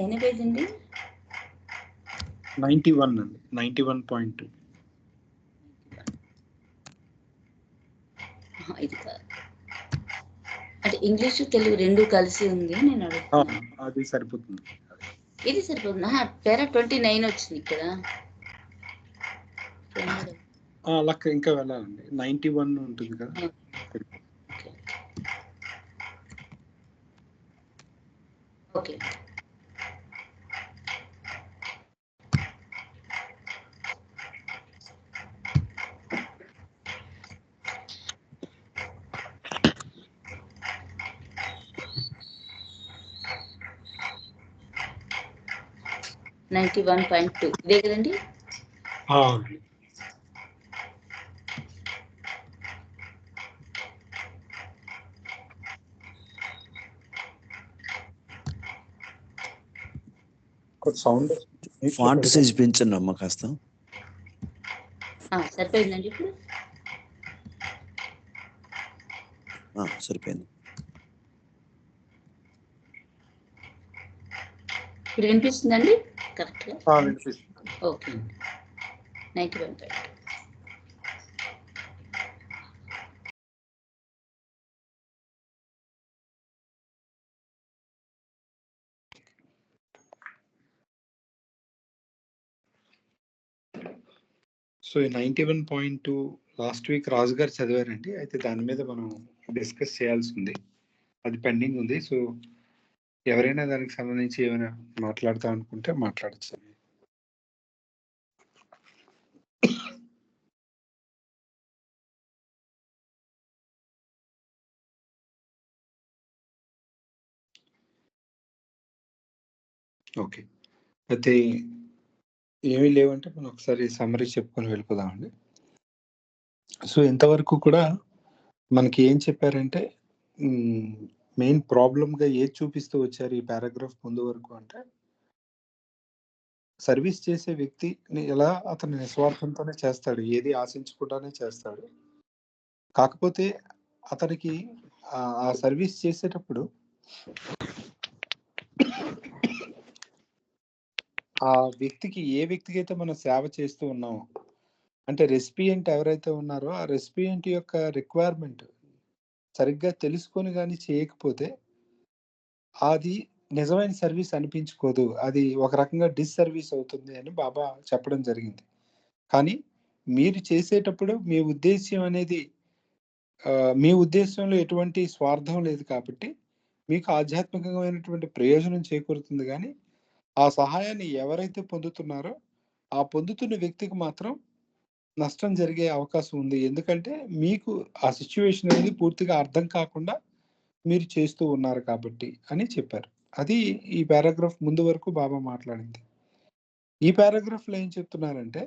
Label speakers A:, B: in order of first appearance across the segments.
A: ఎన్ని పేజ్ అండి?
B: 91 అండి, 91.2.
A: ఇది కాదు అంటే ఇంగ్లీష్ తెలుగు రెండు కలిసి ఉంది. నేను అడుగుతున్నాను.
B: అది సరిపోతుంది.
A: ఇది సరిపోతుంది. పేరా 29 వచ్చింది ఇక్కడ.
B: అలా ఇంకా వెళ్ళాలండి. 91 ఉంటుంది కదా.
A: ఓకే. నైంటీ 1.2 ఇదే కదండి.
B: సౌండ్
C: ఫాంట్ సైజ్ పెంచండి అమ్మ కాస్త.
A: సరిపోయిందండి ఇప్పుడు.
C: సరిపోయింది.
A: ఇప్పుడు వినిపిస్తుందండి కరెక్ట్గా?
B: వినిపిస్తుంది.
A: ఓకే అండి. 91.2.
B: సో ఈ 91.2 లాస్ట్ వీక్ రాజు గారు చదివారండి. అయితే దాని మీద మనం డిస్కస్ చేయాల్సి ఉంది, అది పెండింగ్ ఉంది. సో ఎవరైనా దానికి సంబంధించి ఏమైనా మాట్లాడతా అనుకుంటే మాట్లాడచ్చు. ఓకే, అయితే ఏమీ లేవంటే మనం ఒకసారి సమ్మరీ చెప్పుకొని వెళ్ళిపోదామండి. సో ఇంతవరకు కూడా మనకి ఏం చెప్పారంటే, మెయిన్ ప్రాబ్లంగా ఏది చూపిస్తూ వచ్చారు ఈ పారాగ్రాఫ్ ముందు వరకు అంటే, సర్వీస్ చేసే వ్యక్తిని ఎలా అతను నిస్వార్థంతోనే చేస్తాడు, ఏది ఆశించకుండానే చేస్తాడు. కాకపోతే అతనికి ఆ సర్వీస్ చేసేటప్పుడు ఆ వ్యక్తికి, ఏ వ్యక్తికి అయితే మనం సేవ చేస్తూ ఉన్నామో, అంటే రెసిపియంట్ ఎవరైతే ఉన్నారో ఆ రెసిపియంట్ యొక్క రిక్వైర్మెంట్ సరిగ్గా తెలుసుకొని కానీ చేయకపోతే అది నిజమైన సర్వీస్ అనిపించుకోదు, అది ఒక రకంగా డిస్సర్వీస్ అవుతుంది అని బాబా చెప్పడం జరిగింది. కానీ మీరు చేసేటప్పుడు మీ ఉద్దేశ్యం అనేది, మీ ఉద్దేశంలో ఎటువంటి స్వార్థం లేదు కాబట్టి మీకు ఆధ్యాత్మికమైనటువంటి ప్రయోజనం చేకూరుతుంది. కానీ ఆ సహాయాన్ని ఎవరైతే పొందుతున్నారో ఆ పొందుతున్న వ్యక్తికి మాత్రం నష్టం జరిగే అవకాశం ఉంది. ఎందుకంటే మీకు ఆ సిచ్యువేషన్ అనేది పూర్తిగా అర్థం కాకుండా మీరు చేస్తూ ఉన్నారు కాబట్టి అని చెప్పారు. అది ఈ పారాగ్రాఫ్ ముందు వరకు బాబా మాట్లాడింది. ఈ పారాగ్రాఫ్లో ఏం చెప్తున్నారంటే,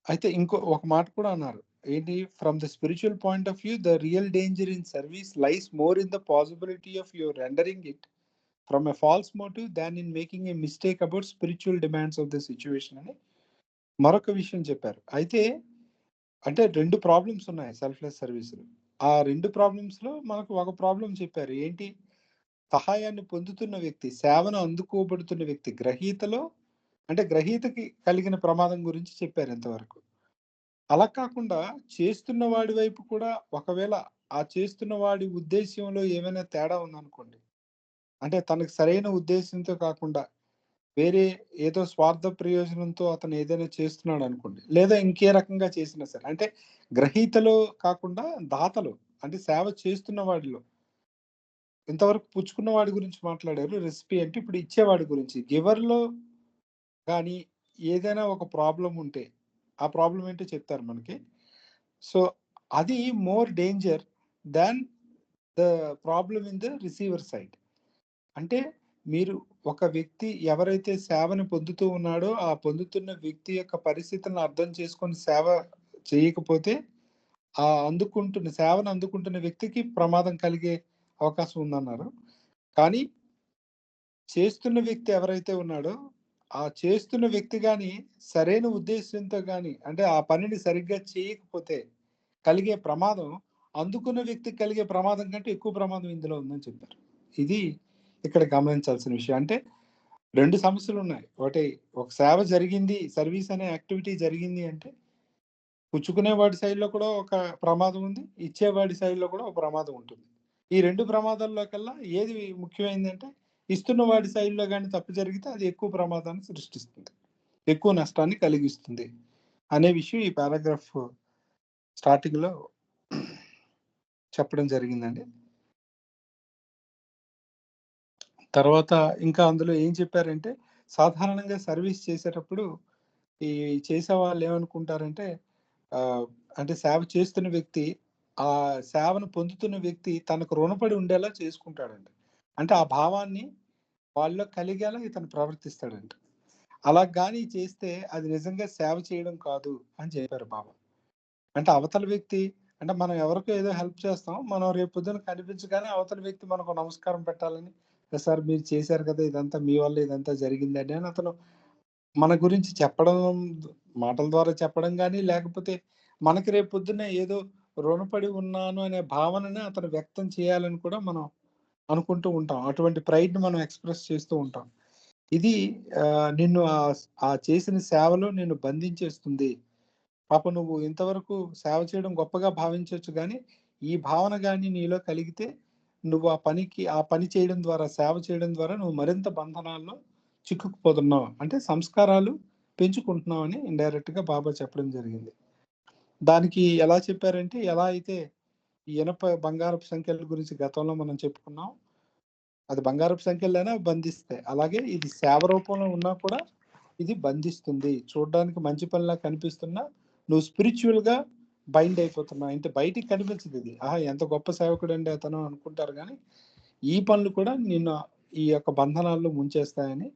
B: అయితే ఒక మాట కూడా అన్నారు ఏంటి, from the spiritual point of view the real danger in service lies more in the possibility of your rendering it from a false motive than in making a mistake about spiritual demands of the situation అని మరొక విషయం చెప్పారు. అయితే అంటే 2 problems ఉన్నాయి selfless సర్వీస్లో. ఆ 2 ప్రాబ్లమ్స్లో మనకు ఒక ప్రాబ్లం చెప్పారు ఏంటి, సహాయాన్ని పొందుతున్న వ్యక్తి, సేవను అందుకోబడుతున్న వ్యక్తి, గ్రహీతకి కలిగిన ప్రమాదం గురించి చెప్పారు ఇంతవరకు. అలా కాకుండా చేస్తున్న వాడి వైపు కూడా, ఒకవేళ ఆ చేస్తున్న వాడి ఉద్దేశంలో ఏమైనా తేడా ఉందనుకోండి, అంటే తనకు సరైన ఉద్దేశంతో కాకుండా వేరే ఏదో స్వార్థ ప్రయోజనంతో అతను ఏదైనా చేస్తున్నాడు అనుకోండి, లేదా ఇంకే రకంగా చేసినా సరే, అంటే గ్రహీతలో కాకుండా దాతలు, అంటే సేవ చేస్తున్న వాడిలో, ఇంతవరకు పుచ్చుకున్న వాడి గురించి మాట్లాడారు రెసిపీ అంటే, ఇప్పుడు ఇచ్చేవాడి గురించి, గివర్లో కానీ ఏదైనా ఒక ప్రాబ్లం ఉంటే ఆ ప్రాబ్లం ఏంటో చెప్తారు మనకి. సో అది more danger than the problem in the receiver side. అంటే మీరు ఒక వ్యక్తి ఎవరైతే సేవను పొందుతూ ఉన్నాడో ఆ పొందుతున్న వ్యక్తి యొక్క పరిస్థితులను అర్థం చేసుకొని సేవ చేయకపోతే ఆ సేవను అందుకుంటున్న వ్యక్తికి ప్రమాదం కలిగే అవకాశం ఉందన్నారు. కానీ చేస్తున్న వ్యక్తి ఎవరైతే ఉన్నాడో ఆ చేస్తున్న వ్యక్తి కానీ సరైన ఉద్దేశంతో కానీ, అంటే ఆ పనిని సరిగ్గా చేయకపోతే కలిగే ప్రమాదం అందుకున్న వ్యక్తికి కలిగే ప్రమాదం కంటే ఎక్కువ ప్రమాదం ఇందులో ఉందని చెప్పారు. ఇది ఇక్కడ గమనించాల్సిన విషయం. అంటే 2 సమస్యలు ఉన్నాయి. ఒకటి, ఒక సేవ జరిగింది, సర్వీస్ అనే యాక్టివిటీ జరిగింది అంటే పుచ్చుకునేవాడి సైడ్లో కూడా ఒక ప్రమాదం ఉంది, ఇచ్చేవాడి సైడ్లో కూడా ఒక ప్రమాదం ఉంటుంది. ఈ 2 ప్రమాదాల్లో కల్లా ఏది ముఖ్యమైందంటే ఇస్తున్న వాడి సైడ్లో కానీ తప్పు జరిగితే అది ఎక్కువ ప్రమాదాన్ని సృష్టిస్తుంది, ఎక్కువ నష్టాన్ని కలిగిస్తుంది అనే విషయం ఈ పారాగ్రాఫ్ స్టార్టింగ్లో చెప్పడం జరిగిందండి. తర్వాత ఇంకా అందులో ఏం చెప్పారంటే, సాధారణంగా సర్వీస్ చేసేటప్పుడు ఈ చేసే వాళ్ళు ఏమనుకుంటారంటే అంటే సేవ చేస్తున్న వ్యక్తి ఆ సేవను పొందుతున్న వ్యక్తి తనకు రుణపడి ఉండేలా చేసుకుంటాడండి. అంటే ఆ భావాన్ని వాళ్ళలో కలిగేలా ఇతను ప్రవర్తిస్తాడంట. అలా కానీ చేస్తే అది నిజంగా సేవ చేయడం కాదు అని చెప్పారు బాబా. అంటే అవతల వ్యక్తి, అంటే మనం ఎవరికో ఏదో హెల్ప్ చేస్తాం, మనం రేపు పొద్దున కనిపించగానే అవతల వ్యక్తి మనకు నమస్కారం పెట్టాలని, సార్ మీరు చేశారు కదా, ఇదంతా మీ వల్ల ఇదంతా జరిగిందండి అని అతను మన గురించి చెప్పడం, మాటల ద్వారా చెప్పడం కానీ, లేకపోతే మనకి రేపు పొద్దున్న ఏదో రుణపడి ఉన్నాను అనే భావనని అతను వ్యక్తం చేయాలని కూడా మనం అనుకుంటూ ఉంటాం. అటువంటి ప్రైడ్ని మనం ఎక్స్ప్రెస్ చేస్తూ ఉంటాం. ఇది నిన్ను ఆ చేసిన సేవలో నిన్ను బంధించేస్తుంది. పాప నువ్వు ఇంతవరకు సేవ చేయడం గొప్పగా భావించవచ్చు, కానీ ఈ భావన కానీ నీలో కలిగితే నువ్వు ఆ పని చేయడం ద్వారా, సేవ చేయడం ద్వారా నువ్వు మరింత బంధనాల్లో చిక్కుకుపోతున్నావు, అంటే సంస్కారాలు పెంచుకుంటున్నావు అని ఇండైరెక్ట్గా బాబా చెప్పడం జరిగింది. దానికి ఎలా చెప్పారంటే, ఎలా అయితే ఈ ఇనప బంగారపు సంఖ్యల గురించి గతంలో మనం చెప్పుకున్నాం, అది బంగారపు సంఖ్యలైనా బంధిస్తాయి, అలాగే ఇది సేవ రూపంలో ఉన్నా కూడా ఇది బంధిస్తుంది. చూడడానికి మంచి పనిలా కనిపిస్తున్నా నువ్వు స్పిరిచువల్గా బైండ్ అయిపోతున్నావు. అంటే బయటికి కనిపించదు ఇది, ఎంత గొప్ప సేవకుడు అండి అతను అనుకుంటారు, కానీ ఈ పనులు కూడా నిన్ను ఈ యొక్క బంధనాల్లో ముంచేస్తాయని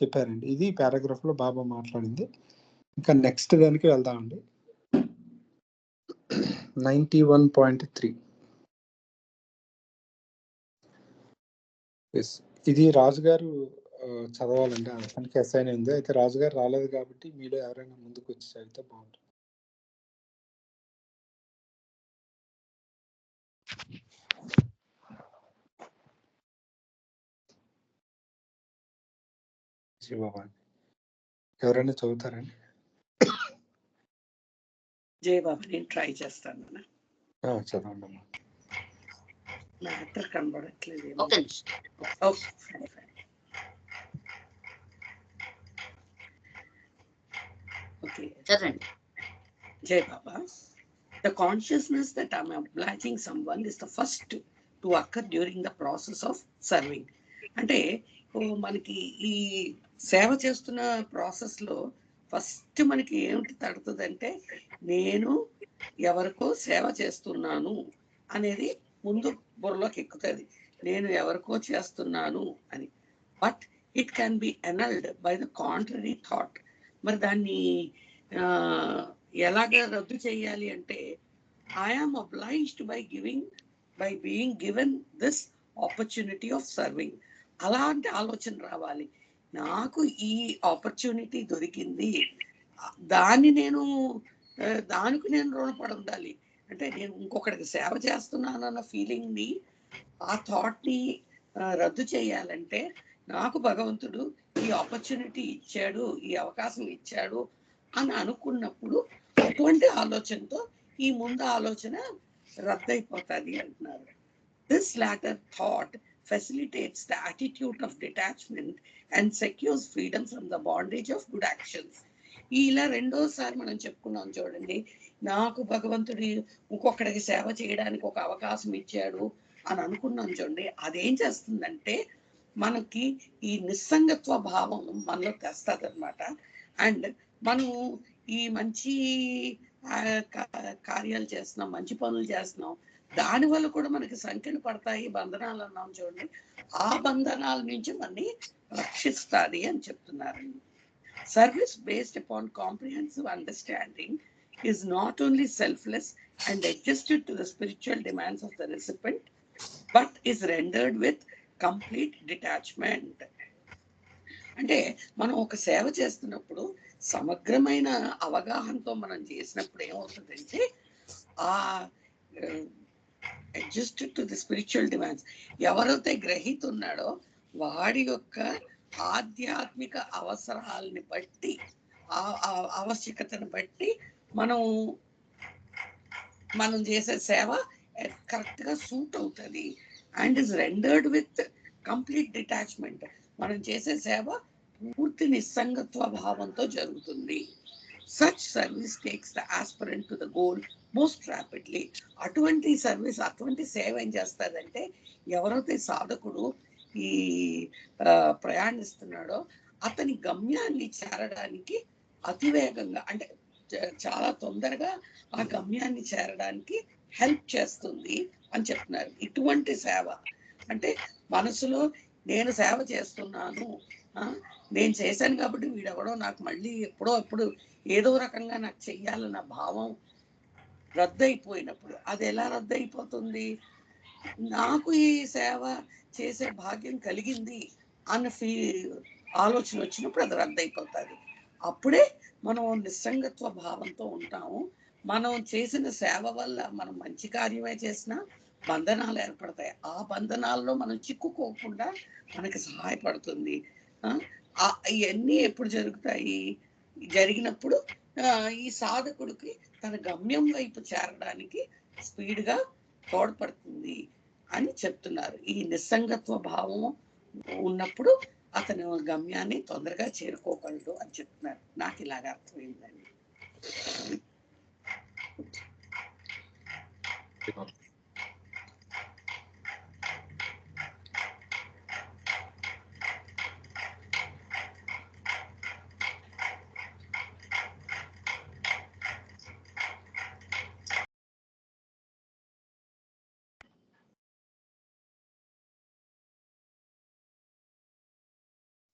B: చెప్పారండి. ఇది పారాగ్రాఫ్లో బాబా మాట్లాడింది. ఇంకా నెక్స్ట్ దానికి వెళ్దామండి. 91.3. ఇది రాజుగారు చదవాలండి, అతనికి అసైన్ అయింది. అయితే రాజుగారు రాలేదు కాబట్టి మీలో ఎవరైనా ముందుకు వచ్చి చదివితే బాగుంటుంది. శివబాబా ఎవరైనా చదువుతారండి?
D: జయ బాబా, నేను ట్రై చేస్తాను.
B: చదవండి అమ్మా.
D: నా అక్కడ కనబడట్లేదు. ఓకే, చదవండి. జయ బాబా, the consciousness that I'm obliging someone is the first to occur during the process of serving. అంటే మనకి ఈ సేవ చేస్తున్న ప్రాసెస్లో ఫస్ట్ మనకి ఏమిటి తడుతుందంటే, నేను ఎవరికో సేవ చేస్తున్నాను అనేది ముందు బుర్రలోకి ఎక్కుతుంది. నేను ఎవరికో చేస్తున్నాను అని. But it can be annulled by the contrary thought. మరి దాన్ని ఎలాగ రద్దు చేయాలి అంటే, I am obliged by being given this opportunity of serving. అలాంటి ఆలోచన రావాలి. నాకు ఈ ఆపర్చునిటీ దొరికింది, దానికి నేను రుణపడి ఉండాలి. అంటే నేను ఇంకొకరికి సేవ చేస్తున్నానన్న ఫీలింగ్ని, ఆ థాట్ని రద్దు చేయాలంటే నాకు భగవంతుడు ఈ ఆపర్చునిటీ ఇచ్చాడు, ఈ అవకాశం ఇచ్చాడు అని అనుకున్నప్పుడు అటువంటి ఆలోచనతో ఈ ముందు ఆలోచన రద్దయిపోతుంది అంటున్నారు. This latter thought facilitates the attitude of detachment and secures freedom from the bondage of good actions. ఇలా రెండోసారి మనం చెప్పుకున్నాం చూడండి, నాకు భగవంతుడి ఇంకొకరికి సేవ చేయడానికి ఒక అవకాశం ఇచ్చాడు అని అనుకున్నాం చూడండి. అదేం చేస్తుందంటే మనకి ఈ నిస్సంగత్వ భావం మనలో తెస్తుంది అనమాట. అండ్ మనం ఈ మంచి కార్యాలు చేస్తున్నాం, మంచి పనులు చేస్తున్నాం, దానివల్ల కూడా మనకి సంఖ్యలు పడతాయి, బంధనాలు అన్నాం చూడండి. ఆ బంధనాల నుంచి మనని రక్షిస్తుంది అని చెప్తున్నారండి. Service based upon comprehensive understanding is not only selfless and adjusted to the spiritual demands of the recipient, but is rendered with complete detachment. అంటే మనం ఒక సేవ చేస్తున్నప్పుడు సమగ్రమైన అవగాహనతో మనం చేసినప్పుడు ఏమవుతుందంటే, ఆ adjusted to the spiritual demands. ఎవరైతే గ్రహీత ఉన్నాడో వాడి యొక్క ఆధ్యాత్మిక అవసరాలని బట్టి, ఆవశ్యకతను బట్టి మనం చేసే సేవ కరెక్ట్ గా సూట్ అవుతుంది and is rendered with complete detachment. మనం చేసే సేవ పూర్తి నిస్సంగత్వ భావంతో జరుగుతుంది. Such service takes the aspirant to the goal most rapidly. అటువంటి సర్వీస్, అటువంటి సేవ ఏం చేస్తారంటే, ఎవరైతే సాధకుడు ఈ ప్రయాణిస్తున్నాడో అతని గమ్యాన్ని చేరడానికి అతివేగంగా, అంటే చాలా తొందరగా ఆ గమ్యాన్ని చేరడానికి హెల్ప్ చేస్తుంది అని చెప్తున్నారు. ఇటువంటి సేవ అంటే మనసులో నేను సేవ చేస్తున్నాను, నేను చేశాను కాబట్టి వీడెవడో నాకు మళ్ళీ ఎప్పుడో ఏదో రకంగా నాకు చెయ్యాలన్న భావం రద్దయిపోయినప్పుడు, అది ఎలా రద్దయిపోతుంది? నాకు ఈ సేవ చేసే భాగ్యం కలిగింది అన్న ఆలోచన వచ్చినప్పుడు అది రద్దయిపోతుంది. అప్పుడే మనం నిస్సంగత్వ భావంతో ఉంటాము. మనం చేసిన సేవ వల్ల మనం మంచి కార్యమే చేసినా బంధనాలు ఏర్పడతాయి. ఆ బంధనాల్లో మనం చిక్కుకోకుండా మనకి సహాయపడుతుంది. ఇవన్నీ ఎప్పుడు జరుగుతాయి? జరిగినప్పుడు ఈ సాధకుడికి తన గమ్యం వైపు చేరడానికి స్పీడ్గా తోడ్పడుతుంది అని చెప్తున్నారు. ఈ నిస్సంగత్వ భావం ఉన్నప్పుడు అతను గమ్యాన్ని తొందరగా చేరుకోగలడు అని చెప్తున్నారు. నాకు ఇలాగ అర్థమైందండి.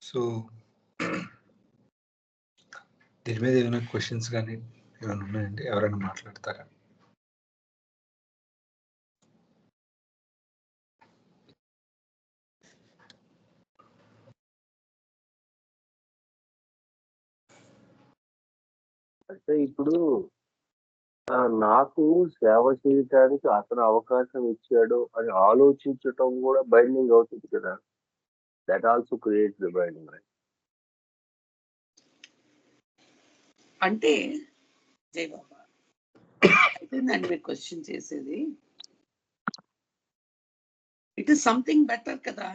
B: సో దీని మీద ఏమైనా క్వశ్చన్స్ కానీ ఏమైనా ఉన్నాయండి? ఎవరైనా మాట్లాడతారా?
E: అంటే ఇప్పుడు నాకు సేవ చేయటానికి అతను అవకాశం ఇచ్చాడు అని ఆలోచించటం కూడా బైండింగ్ అవుతుంది కదా. That also creates the binding.
D: అంటే జై బాబా అయితే నేను మీకు క్వశ్చన్ చేసేది, ఇట్ ఈస్ సంథింగ్ బెటర్ కదా.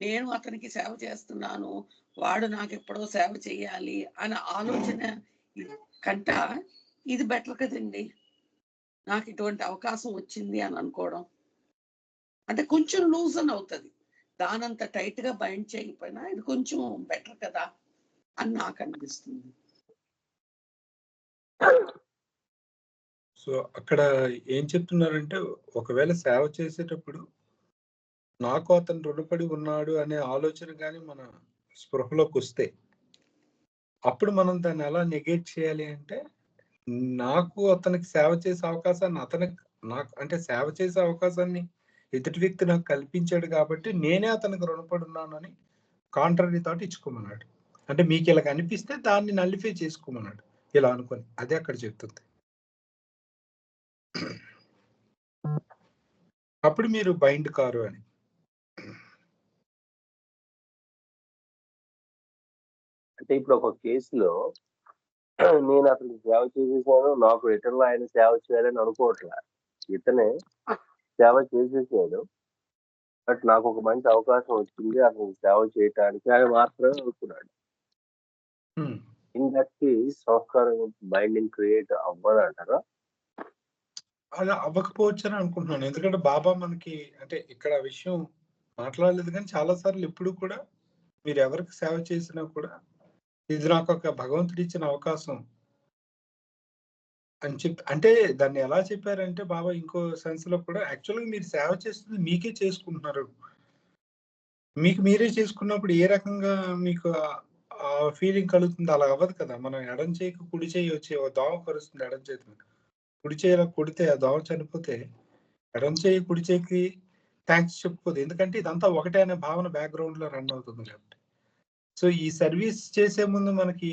D: నేను అతనికి సేవ చేస్తున్నాను, వాడు నాకు ఎప్పుడో సేవ చేయాలి అనే ఆలోచన కంట ఇది బెటర్ కదండి. నాకు ఇటువంటి అవకాశం వచ్చింది అని అనుకోవడం అంటే కొంచెం లూజ్ అని అవుతుంది. దానంత టైట్ గా బైండ్ చేయకపోయినా ఇది కొంచెం బెటర్ కదా అని నాకు అనిపిస్తుంది.
B: సో అక్కడ ఏం చెప్తున్నారంటే, ఒకవేళ సేవ చేసేటప్పుడు నాకు అతను రుణపడి ఉన్నాడు అనే ఆలోచన కానీ మన స్పృహలోకి వస్తే, అప్పుడు మనం దాన్ని ఎలా నెగేట్ చేయాలి అంటే, నాకు అతనికి సేవ చేసే అవకాశాన్ని అంటే సేవ చేసే అవకాశాన్ని ఎదుటి వ్యక్తి నాకు కల్పించాడు కాబట్టి నేనే అతనికి రుణపడి ఉన్నానని కాంట్రరీ థాట్ ఇచ్చుకోమన్నాడు. అంటే మీకు ఇలా అనిపిస్తే దాన్ని నల్లిఫై చేసుకోమన్నాడు ఇలా అనుకొని. అదే అక్కడ చెప్తుంది. అప్పుడు మీరు బైండ్ కారు అని.
E: అంటే ఇప్పుడు ఒక కేసులో నేను అతనికి సేవ చేసేసాను, నాకు రిటర్న్ లో ఆయన సేవ చేయాలని అనుకోవట్లే. ఇతనే సేవ చేసేసాడు, బట్ నాకు ఒక మంచి అవకాశం వచ్చింది అతనికి సేవ చేయటానికి ఆయన మాత్రమే అనుకున్నాడు. ఇన్ దట్ కేస్ సంస్కారం బైండింగ్ క్రియేట్ అవ్వదంటారా?
B: అలా అవ్వకపోవచ్చు అని అనుకుంటున్నాను. ఎందుకంటే బాబా మనకి అంటే ఇక్కడ విషయం మాట్లాడలేదు, కానీ చాలా సార్లు ఎప్పుడు కూడా మీరు ఎవరికి సేవ చేసినా కూడా ఇది నాకు ఒక భగవంతుడు ఇచ్చిన అవకాశం అని చెప్పి, అంటే దాన్ని ఎలా చెప్పారంటే బాబా ఇంకో సెన్స్ లో కూడా, యాక్చువల్గా మీరు సేవ చేస్తుంది మీకే చేసుకుంటున్నారు. మీకు మీరే చేసుకున్నప్పుడు ఏ రకంగా మీకు ఆ ఫీలింగ్ కలుగుతుంది? అలా అవ్వదు కదా. మనం ఎడం చేయికి కుడి చేయి వచ్చి దోమ కరుస్తుంది ఎడం చేతి మీద, కుడి చేయిలో కొడితే ఆ దోమ చనిపోతే ఎడం చేయి కుడి చేయికి థ్యాంక్స్ చెప్పుకోదు, ఎందుకంటే ఇదంతా ఒకటే అనే భావన బ్యాక్గ్రౌండ్ లో రన్ అవుతుంది కాబట్టి. సో ఈ సర్వీస్ చేసే ముందు మనకి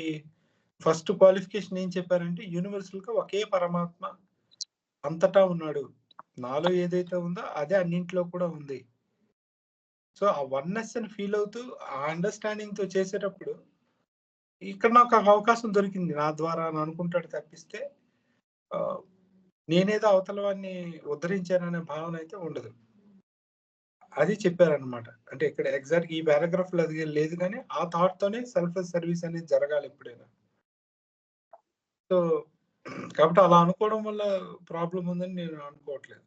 B: ఫస్ట్ క్వాలిఫికేషన్ ఏం చెప్పారంటే, యూనివర్సల్ గా ఒకే పరమాత్మ అంతటా ఉన్నాడు, నాలో ఏదైతే ఉందో అదే అన్నింటిలో కూడా ఉంది. సో ఆ వన్నెస్ అని ఫీల్ అవుతూ ఆ అండర్స్టాండింగ్ తో చేసేటప్పుడు ఇక్కడ నాకు ఒక అవకాశం దొరికింది నా ద్వారా అని అనుకుంటాడు తప్పిస్తే నేనేదో అవతల వాడిని ఉద్ధరించాననే భావన అయితే ఉండదు. అది చెప్పారనమాట. అంటే ఇక్కడ ఎగ్జాక్ట్ ఈ పారాగ్రాఫ్ లో అది లేదు, కానీ ఆ థాట్ తోనే సెల్ఫ్ సర్వీస్ అనేది జరగాలి ఎప్పుడైనా. సో కాబట్టి అలా అనుకోవడం వల్ల ప్రాబ్లం ఉందని నేను అనుకోవట్లేదు.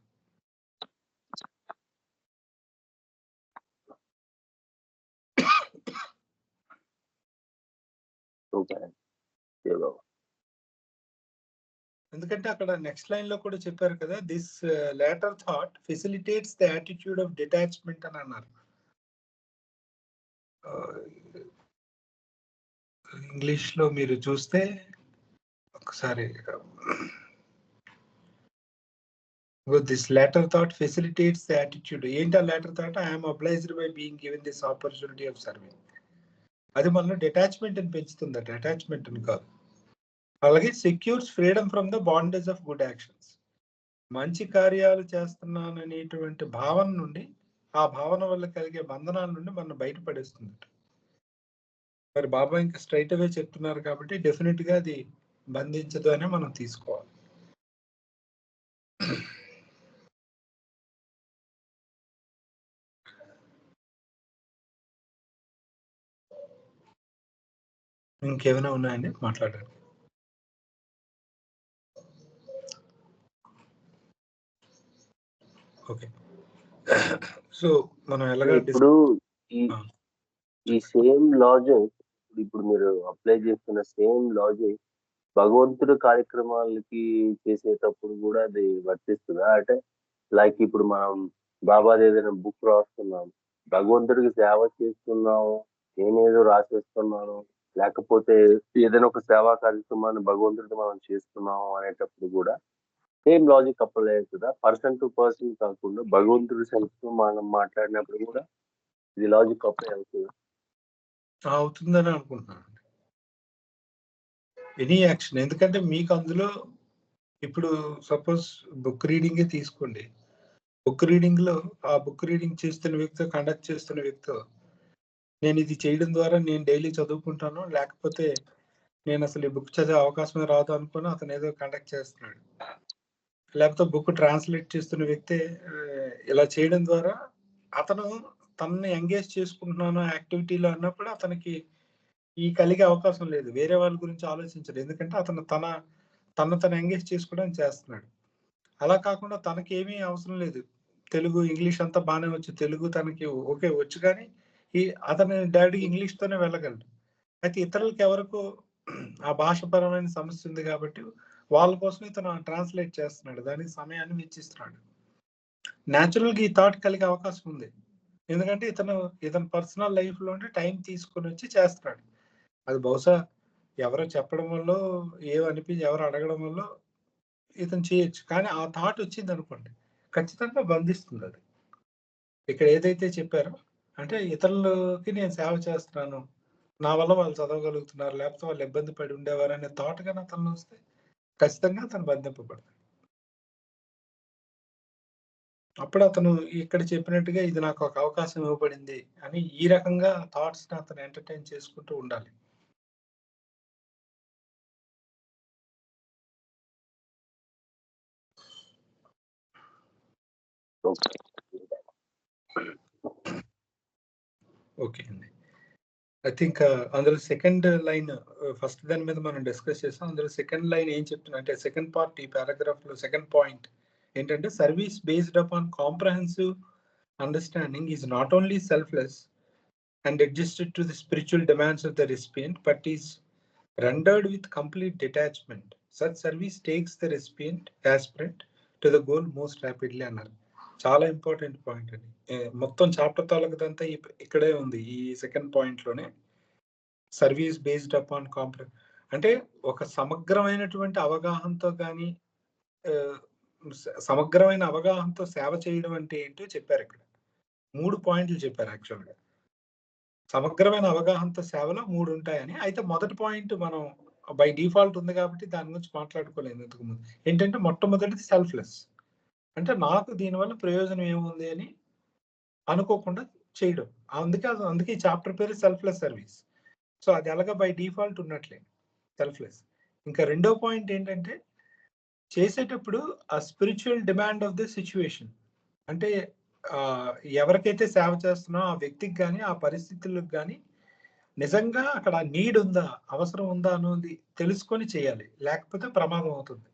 B: ఎందుకంటే అక్కడ నెక్స్ట్ లైన్ లో కూడా చెప్పారు కదా, this later thought facilitates the attitude of detachment అని అన్నారు. ఇంగ్లీష్ లో మీరు చూస్తే ఒకసారి, this later thought facilitates the attitude. ఏంటి ఆ later thought? I'm obliged by being given this opportunity of serving. అది మనలో డిటాచ్మెంట్ అని పెంచుతుంది, అటాచ్మెంట్ అని కాదు. అలాగే secures freedom from the bondage of good actions. మంచి కార్యాలు చేస్తున్నాను అనేటువంటి భావన నుండి, ఆ భావన వల్ల కలిగే బంధనాల నుండి మనం బయటపడేస్తుంది. మరి బాబా ఇంకా స్ట్రైట్ అవే చెప్తున్నారు కాబట్టి డెఫినెట్ గా అది బంధించదు అని మనం తీసుకోవాలి. ఇంకేమైనా ఉన్నాయండి మాట్లాడాలి? ఓకే, సో మనం ఎలాగా
E: ఇప్పుడు ఈ సేమ్ లాజిక్ ఇప్పుడు మీరు అప్లై చేస్తున్న సేమ్ లాజిక్ భగవంతుడి కార్యక్రమాలకి చేసేటప్పుడు కూడా అది వర్తిస్తుందా? అంటే లైక్ ఇప్పుడు మనం బాబాది ఏదైనా బుక్ రాస్తున్నాం, భగవంతుడికి సేవ చేస్తున్నాము, నేనేదో రాసేస్తున్నాను, లేకపోతే ఏదైనా ఒక సేవా కార్యక్రమాన్ని భగవంతుడికి మనం చేస్తున్నాము అనేటప్పుడు కూడా సేమ్ లాజిక్ అప్లై అవుతుందా? పర్సన్ టు పర్సన్ కాకుండా భగవంతుడి సెల్ఫ్ మనం మాట్లాడినప్పుడు కూడా ఇది లాజిక్ అప్లై అవుతుందా?
B: అవుతుందని అనుకుంటున్నాను. ఎనీ యాక్షన్, ఎందుకంటే మీకు అందులో ఇప్పుడు సపోజ్ బుక్ రీడింగ్ తీసుకోండి. బుక్ రీడింగ్ లో ఆ బుక్ రీడింగ్ చేస్తున్న వ్యక్తి, కండక్ట్ చేస్తున్న వ్యక్తి, నేను ఇది చేయడం ద్వారా నేను డైలీ చదువుకుంటాను, లేకపోతే నేను అసలు ఈ బుక్ చదివే అవకాశమే రాదు అనుకుని అతను ఏదో కండక్ట్ చేస్తున్నాడు. లేకపోతే బుక్ ట్రాన్స్లేట్ చేస్తున్న వ్యక్తి ఇలా చేయడం ద్వారా అతను తనని ఎంగేజ్ చేసుకుంటున్నాను యాక్టివిటీలో అన్నప్పుడు అతనికి ఈ కలిగే అవకాశం లేదు. వేరే వాళ్ళ గురించి ఆలోచించడు, ఎందుకంటే అతను తను ఎంగేజ్ చేసుకోవడానికి చేస్తున్నాడు. అలా కాకుండా తనకి ఏమీ అవసరం లేదు, తెలుగు ఇంగ్లీష్ అంతా బాగానే వచ్చు, తెలుగు తనకి ఓకే వచ్చు, కానీ అతని డాడీ ఇంగ్లీష్ తోనే వెళ్ళగలడు. అయితే ఇతరులకి ఎవరికో ఆ భాషపరమైన సమస్య ఉంది కాబట్టి వాళ్ళ కోసం ఇతను ట్రాన్స్లేట్ చేస్తున్నాడు, దానికి సమయాన్ని వెచ్చిస్తున్నాడు. న్యాచురల్ గా ఈ థాట్ కలిగే అవకాశం ఉంది, ఎందుకంటే ఇతను పర్సనల్ లైఫ్ లో టైం తీసుకొని వచ్చి చేస్తున్నాడు. అది బహుశా ఎవరో చెప్పడం వల్ల, ఎవరు అడగడం వల్ల ఇతను చేయొచ్చు, కానీ ఆ థాట్ వచ్చింది అనుకోండి ఖచ్చితంగా బంధిస్తుంది. అది ఇక్కడ ఏదైతే చెప్పారో, అంటే ఇతరులకి నేను సేవ చేస్తున్నాను, నా వల్ల వాళ్ళు చదవగలుగుతున్నారు, లేకపోతే వాళ్ళు ఇబ్బంది పడి ఉండేవారు అనే థాట్ కానీ అతను వస్తే ఖచ్చితంగా అతను బంధింపబడతాడు. అప్పుడు అతను ఇక్కడ చెప్పినట్టుగా ఇది నాకు ఒక అవకాశం ఇవ్వబడింది అని ఈ రకంగా థాట్స్ ని అతను ఎంటర్టైన్ చేసుకుంటూ ఉండాలి. ఓకే అండి, ఐ థింక్ అందులో సెకండ్ లైన్, ఫస్ట్ దాని మీద మనం డిస్కస్ చేసాం. అందులో సెకండ్ లైన్ ఏం చెప్తున్నా అంటే, సెకండ్ పార్ట్ ఈ పారాగ్రాఫ్ లో సెకండ్ పాయింట్ ఏంటంటే, service based upon comprehensive understanding is not only selfless and adjusted to the spiritual demands of the recipient, but is rendered with complete detachment. Such service takes the recipient aspirant to the goal most rapidly అన్నారు. చాలా important point అండి. మొత్తం chapter తాలూకుదంతా ఇక్కడే ఉంది, ఈ second point లోనే. Service based upon అంటే ఒక సమగ్రమైనటువంటి అవగాహనతో కానీ, సమగ్రమైన అవగాహనతో సేవ చేయడం అంటే ఏంటో చెప్పారు. ఇక్కడ 3 పాయింట్లు చెప్పారు యాక్చువల్గా. సమగ్రమైన అవగాహనతో సేవలో 3 ఉంటాయని. అయితే మొదటి పాయింట్ మనం బై డిఫాల్ట్ ఉంది కాబట్టి దాని గురించి మాట్లాడుకోలేదు ఇంతకు ముందు. ఏంటంటే మొట్టమొదటిది సెల్ఫ్లెస్. అంటే నాకు దీనివల్ల ప్రయోజనం ఏముంది అని అనుకోకుండా చేయడం. అందుకే ఈ చాప్టర్ పేరు సెల్ఫ్లెస్ సర్వీస్. సో అది ఎలాగ బై డిఫాల్ట్ ఉన్నట్లే సెల్ఫ్లెస్. ఇంకా రెండో పాయింట్ ఏంటంటే చేసేటప్పుడు ఆ spiritual demand of the situation. అంటే ఎవరికైతే సేవ చేస్తున్నామో ఆ వ్యక్తికి కానీ ఆ పరిస్థితులకు కానీ నిజంగా అక్కడ నీడ్ ఉందా, అవసరం ఉందా అనేది తెలుసుకొని చేయాలి, లేకపోతే ప్రమాదం అవుతుంది.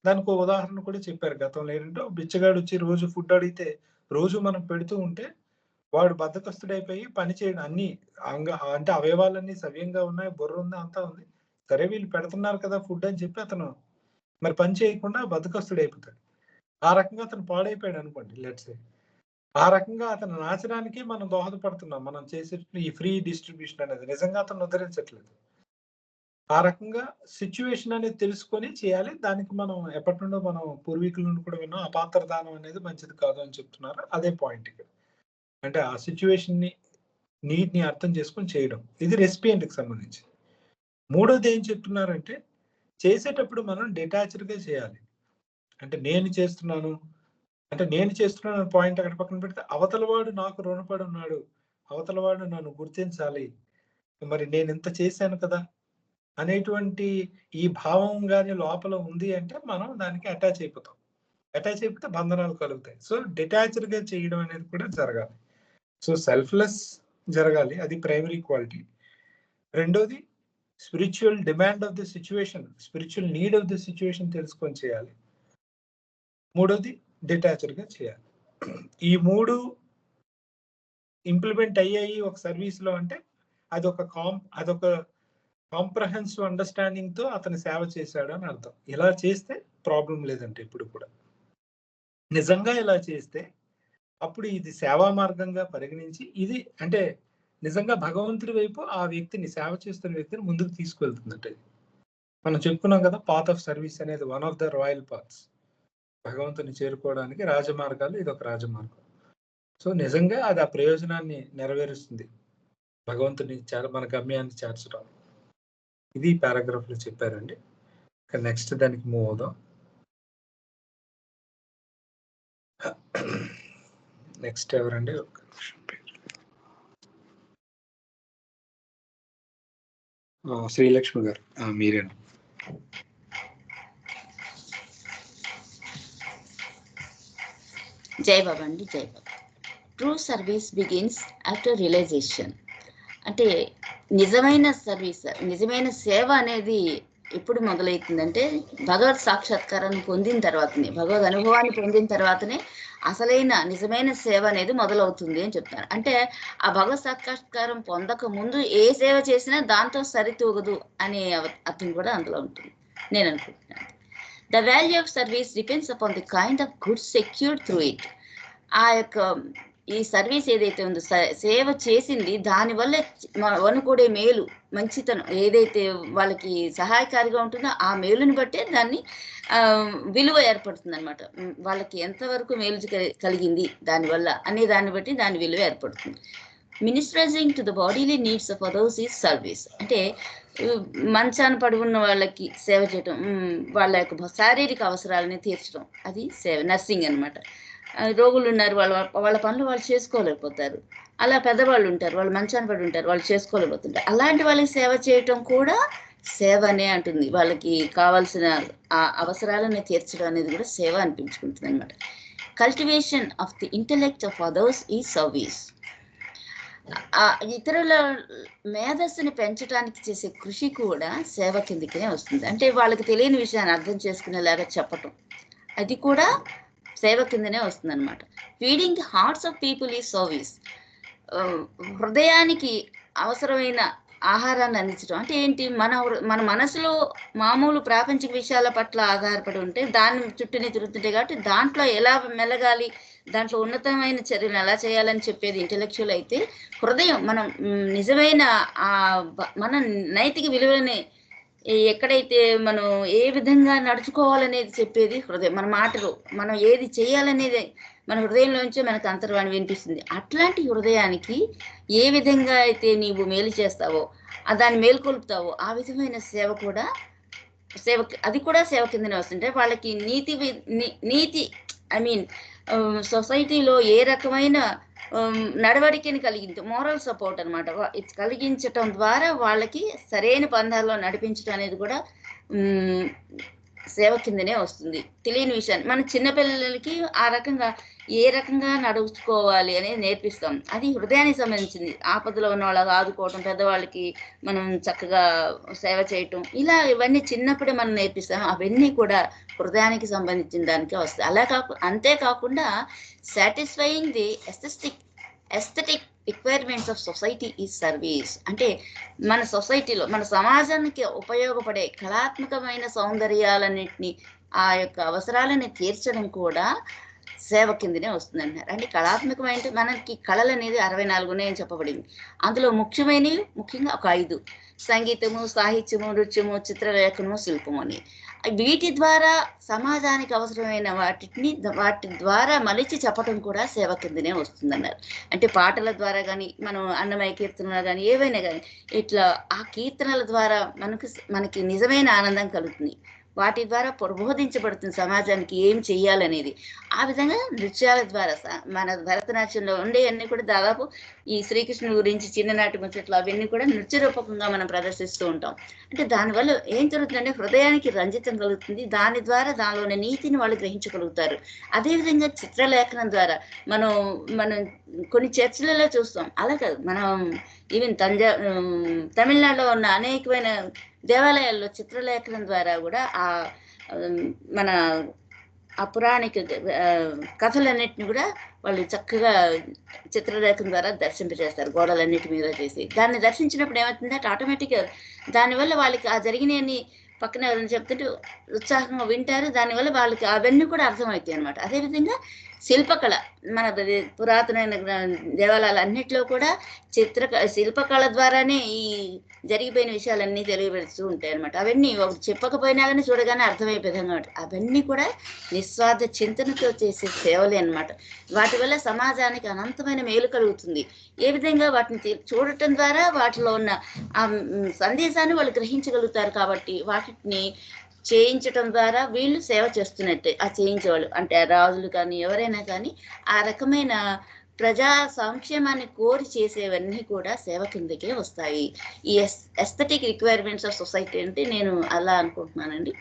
B: దానికి ఒక ఉదాహరణ కూడా చెప్పారు గతంలో. ఏంటంటే బిచ్చగాడు వచ్చి రోజు ఫుడ్ అడిగితే రోజు మనం పెడుతూ ఉంటే వాడు బద్ధకస్తుడైపోయి పని చేయడం, అన్ని అంటే అవయవాలన్నీ సవ్యంగా ఉన్నాయి, బుర్ర ఉంది, అంతా ఉంది, సరే వీళ్ళు పెడుతున్నారు కదా ఫుడ్ అని చెప్పి అతను మరి పని చేయకుండా బద్ధకస్తుడైపోతాడు. ఆ రకంగా అతను పాడైపోయాడు అనుకోండి లెట్స్ సే. ఆ రకంగా అతని నాశనానికి మనం దోహదపడుతున్నాం. మనం చేసే ఈ ఫ్రీ డిస్ట్రిబ్యూషన్ అనేది నిజంగా అతను ఉద్ధరించట్లేదు. ఆ రకంగా సిచ్యువేషన్ అనేది తెలుసుకొని చేయాలి. దానికి మనం ఎప్పటి నుండో మనం పూర్వీకుల నుండి కూడా విన్నాం, అపాత్ర దానం అనేది మంచిది కాదు అని చెప్తున్నారు. అదే పాయింట్ ఇక్కడ. అంటే ఆ సిచ్యువేషన్ ని, నీడ్ ని అర్థం చేసుకొని చేయడం. ఇది రెసిపియంట్కి సంబంధించి. మూడోది ఏం చెప్తున్నారంటే చేసేటప్పుడు మనం డిటాచ్డ్ గా చేయాలి. అంటే నేను చేస్తున్నాను పాయింట్ అక్కడ పక్కన పెడితే అవతలవాడు నాకు రుణపడి ఉన్నాడు, అవతలవాడు నన్ను గుర్తించాలి, మరి నేను ఇంత చేశాను కదా అనేటువంటి ఈ భావం కానీ లోపల ఉంది అంటే మనం దానికి అటాచ్ అయిపోతాం. అటాచ్ అయిపోతే బంధనాలు కలుగుతాయి. సో డిటాచ్డ్ గా చేయడం అనేది కూడా జరగాలి. సో సెల్ఫ్లెస్ జరగాలి, అది ప్రైమరీ క్వాలిటీ. రెండోది spiritual demand of the situation, spiritual need of the situation తెలుసుకొని చేయాలి. మూడోది డిటాచ్డ్ గా చేయాలి. ఈ మూడు ఇంప్లిమెంట్ అయ్యాయి ఒక సర్వీస్ లో అంటే అదొక కాంప్రహెన్సివ్ అండర్స్టాండింగ్ తో అతను సేవ చేశాడు అని అర్థం. ఇలా చేస్తే ప్రాబ్లం లేదంటే ఇప్పుడు కూడా నిజంగా ఇలా చేస్తే అప్పుడు ఇది సేవా మార్గంగా పరిగణించి ఇది అంటే నిజంగా భగవంతుడి వైపు ఆ వ్యక్తిని, సేవ చేస్తున్న వ్యక్తిని ముందుకు తీసుకువెళ్తుందంటే. మనం చెప్పుకున్నాం కదా, పాత్ ఆఫ్ సర్వీస్ అనేది one of the royal paths. భగవంతుని చేరుకోవడానికి రాజమార్గాలు ఇది ఒక రాజమార్గం. సో నిజంగా అది ఆ ప్రయోజనాన్ని నెరవేరుస్తుంది, భగవంతుని మన గమ్యాన్ని చేర్చడం. ఇది పారాగ్రాఫ్ లో చెప్పారండి. నెక్స్ట్ దానికి మూవ్ అవుదాం. నెక్స్ట్ ఎవరండి? ఒక నిమిషం. శ్రీలక్ష్మి గారు, మీరేనా?
A: జై బాబా అండి, Jai Baba. True service begins after realization. అంటే నిజమైన సర్వీస్, నిజమైన సేవ అనేది ఎప్పుడు మొదలవుతుందంటే భగవత్ సాక్షాత్కారాన్ని పొందిన తర్వాతనే, భగవద్ అనుభవాన్ని పొందిన తర్వాతనే అసలైన నిజమైన సేవ అనేది మొదలవుతుంది అని చెప్తారు. అంటే ఆ భగవత్ సాక్షాత్కారం పొందక ముందు ఏ సేవ చేసినా దాంతో సరితూగదు అనే అర్థం కూడా అందులో ఉంటుంది నేను అనుకుంటున్నాను. The value of service depends upon the kind of good secured through it. ఆ యొక్క ఈ సర్వీస్ ఏదైతే ఉందో, సేవ చేసింది దానివల్ల వనుకూడే మేలు, మంచితనం ఏదైతే వాళ్ళకి సహాయకారిగా ఉంటుందో ఆ మేలుని బట్టే దాన్ని విలువ ఏర్పడుతుంది అనమాట. వాళ్ళకి ఎంతవరకు మేలు కలిగింది దానివల్ల అనే దాన్ని బట్టి దాని విలువ ఏర్పడుతుంది. Ministering to the bodily needs of others is service. అంటే మంచాన పడి ఉన్న వాళ్ళకి సేవ చేయటం, వాళ్ళ యొక్క శారీరక అవసరాలని తీర్చడం, అది సేవ, నర్సింగ్ అనమాట. రోగులు ఉన్నారు, వాళ్ళ పనులు వాళ్ళు చేసుకోలేకపోతారు. అలా పెద్దవాళ్ళు ఉంటారు, వాళ్ళు మంచాన పడి ఉంటారు, వాళ్ళు చేసుకోలేకపోతుంటారు. అలాంటి వాళ్ళకి సేవ చేయటం కూడా సేవనే అంటుంది. వాళ్ళకి కావాల్సిన ఆ అవసరాలను తీర్చడం అనేది కూడా సేవ అనిపించుకుంటుంది అనమాట. Cultivation of the intellect of others ఈ సర్వీస్. ఇతరుల మేధస్సుని పెంచడానికి చేసే కృషి కూడా సేవ కిందకినే వస్తుంది. అంటే వాళ్ళకి తెలియని విషయాన్ని అర్థం చేసుకునేలాగా చెప్పటం, అది కూడా సేవ కిందనే వస్తుంది అనమాట. Feeding the hearts of people ఈ సర్వీస్. హృదయానికి అవసరమైన ఆహారాన్ని అందించడం అంటే ఏంటి? మన మనసులో మామూలు ప్రాపంచిక విషయాల పట్ల ఆధారపడి ఉంటే దాన్ని చుట్టూనే తిరుగుతుంటాయి కాబట్టి దాంట్లో ఎలా మెలగాలి, దాంట్లో ఉన్నతమైన చర్యలు ఎలా చేయాలని చెప్పేది ఇంటెలెక్చువల్ అయితే, హృదయం మనం నిజమైన మన నైతిక విలువలని ఎక్కడైతే మనం ఏ విధంగా నడుచుకోవాలనేది చెప్పేది హృదయం. మన మాటలు మనం ఏది చేయాలనేది మన హృదయంలోంచే మనకు అంతర్వాణి వినిపిస్తుంది. అట్లాంటి హృదయానికి ఏ విధంగా అయితే నీవు మేలు చేస్తావో, దాన్ని మేల్కొల్పుతావో, ఆ విధమైన సేవ కూడా అది కూడా సేవ కిందనే వస్తుంటే వాళ్ళకి నీతి ఐ మీన్ సొసైటీలో ఏ రకమైన నడవడికని కలిగించే మోరల్ సపోర్ట్ అనమాట కలిగించటం ద్వారా వాళ్ళకి సరైన పందాల్లో నడిపించడం అనేది కూడా సేవ కిందనే వస్తుంది. తెలియని విషయాన్ని మన చిన్నపిల్లలకి ఆ రకంగా ఏ రకంగా నడుచుకోవాలి అనేది నేర్పిస్తాం. అది హృదయానికి సంబంధించింది. ఆపదలో ఉన్న వాళ్ళకి ఆదుకోవటం, పెద్దవాళ్ళకి మనం చక్కగా సేవ చేయటం, ఇలా ఇవన్నీ చిన్నప్పుడే మనం నేర్పిస్తాం. అవన్నీ కూడా హృదయానికి సంబంధించిన దానికే వస్తాయి. అంతేకాకుండా satisfying the aesthetic requirements of society is service. అంటే మన సొసైటీలో మన సమాజానికి ఉపయోగపడే కళాత్మకమైన సౌందర్యాలన్నింటినీ ఆ యొక్క అవసరాలని తీర్చడం కూడా సేవ కిందనే వస్తుంది అంటున్నారు. అంటే కళాత్మకమైన మనకి కళలు అనేది 64 ఉన్నాయని చెప్పబడింది. అందులో ముఖ్యంగా ఒక 5: సంగీతము, సాహిత్యము, నృత్యము, చిత్రలేఖనము, శిల్పము అని. వీటి ద్వారా సమాజానికి అవసరమైన వాటి ద్వారా మలిచి చెప్పటం కూడా సేవ కిందనే వస్తుందన్నారు. అంటే పాటల ద్వారా కానీ, మనం అన్నమయ్య కీర్తనలు కానీ ఏవైనా కానీ ఇట్లా ఆ కీర్తనల ద్వారా మనకి నిజమైన ఆనందం కలుగుతుంది. వాటి ద్వారా ప్రబోధించబడుతుంది సమాజానికి ఏం చెయ్యాలనేది. ఆ విధంగా నృత్యాల ద్వారా మన భరతనాట్యంలో ఉండేవన్నీ కూడా దాదాపు ఈ శ్రీకృష్ణుడి గురించి చిన్ననాటి ముచ్చట్లు అవన్నీ కూడా నృత్య రూపకంగా మనం ప్రదర్శిస్తూ ఉంటాం. అంటే దానివల్ల ఏం జరుగుతుందంటే హృదయానికి రంజితం కలుగుతుంది. దాని ద్వారా దానిలోని నీతిని వాళ్ళు గ్రహించగలుగుతారు. అదేవిధంగా చిత్రలేఖనం ద్వారా మనం కొన్ని చర్చిలలో చూస్తాం. అలా కాదు, మనం ఈవెన్ తమిళనాడులో ఉన్న అనేకమైన దేవాలయాల్లో చిత్రలేఖనం ద్వారా కూడా మన పురాణిక కథలన్నిటిని కూడా వాళ్ళు చక్కగా చిత్రలేఖనం ద్వారా దర్శింపజేస్తారు. గోడలన్నిటి మీద చేసి దాన్ని దర్శించినప్పుడు ఏమవుతుందంటే ఆటోమేటిక్గా దానివల్ల వాళ్ళకి ఆ జరిగినవన్నీ పక్కన ఎవరైనా చెప్తుంటే ఉత్సాహంగా వింటారు. దానివల్ల వాళ్ళకి అవన్నీ కూడా అర్థమవుతాయి అనమాట. అదేవిధంగా శిల్పకళ, మన పురాతనమైన దేవాలయాలు అన్నిట్లో కూడా శిల్పకళ ద్వారానే ఈ జరిగిపోయిన విషయాలన్నీ తెలియబెడుతూ ఉంటాయి అనమాట. అవన్నీ చెప్పకపోయినా కానీ చూడగానే అర్థమయ్యే విధంగా ఉంటాయి. అవన్నీ కూడా నిస్వార్థ చింతనతో చేసే సేవలే అనమాట. వాటి వల్ల సమాజానికి అనంతమైన మేలు కలుగుతుంది. ఏ విధంగా వాటిని చూడటం ద్వారా వాటిలో ఉన్న ఆ సందేశాన్ని వాళ్ళు గ్రహించగలుగుతారు. కాబట్టి వాటిని చేయించటం ద్వారా వీళ్ళు సేవ చేస్తున్నట్టే. ఆ చేయించేవాళ్ళు అంటే రాజులు కానీ ఎవరైనా కానీ ఆ రకమైన ప్రజా సంక్షేమాన్ని కోరి చేసేవన్నీ కూడా సేవ కిందకే వస్తాయి. ఈ ఎస్థెటిక్ రిక్వైర్మెంట్స్ ఆఫ్ సొసైటీ అంటే నేను అలా అనుకుంటున్నానండి.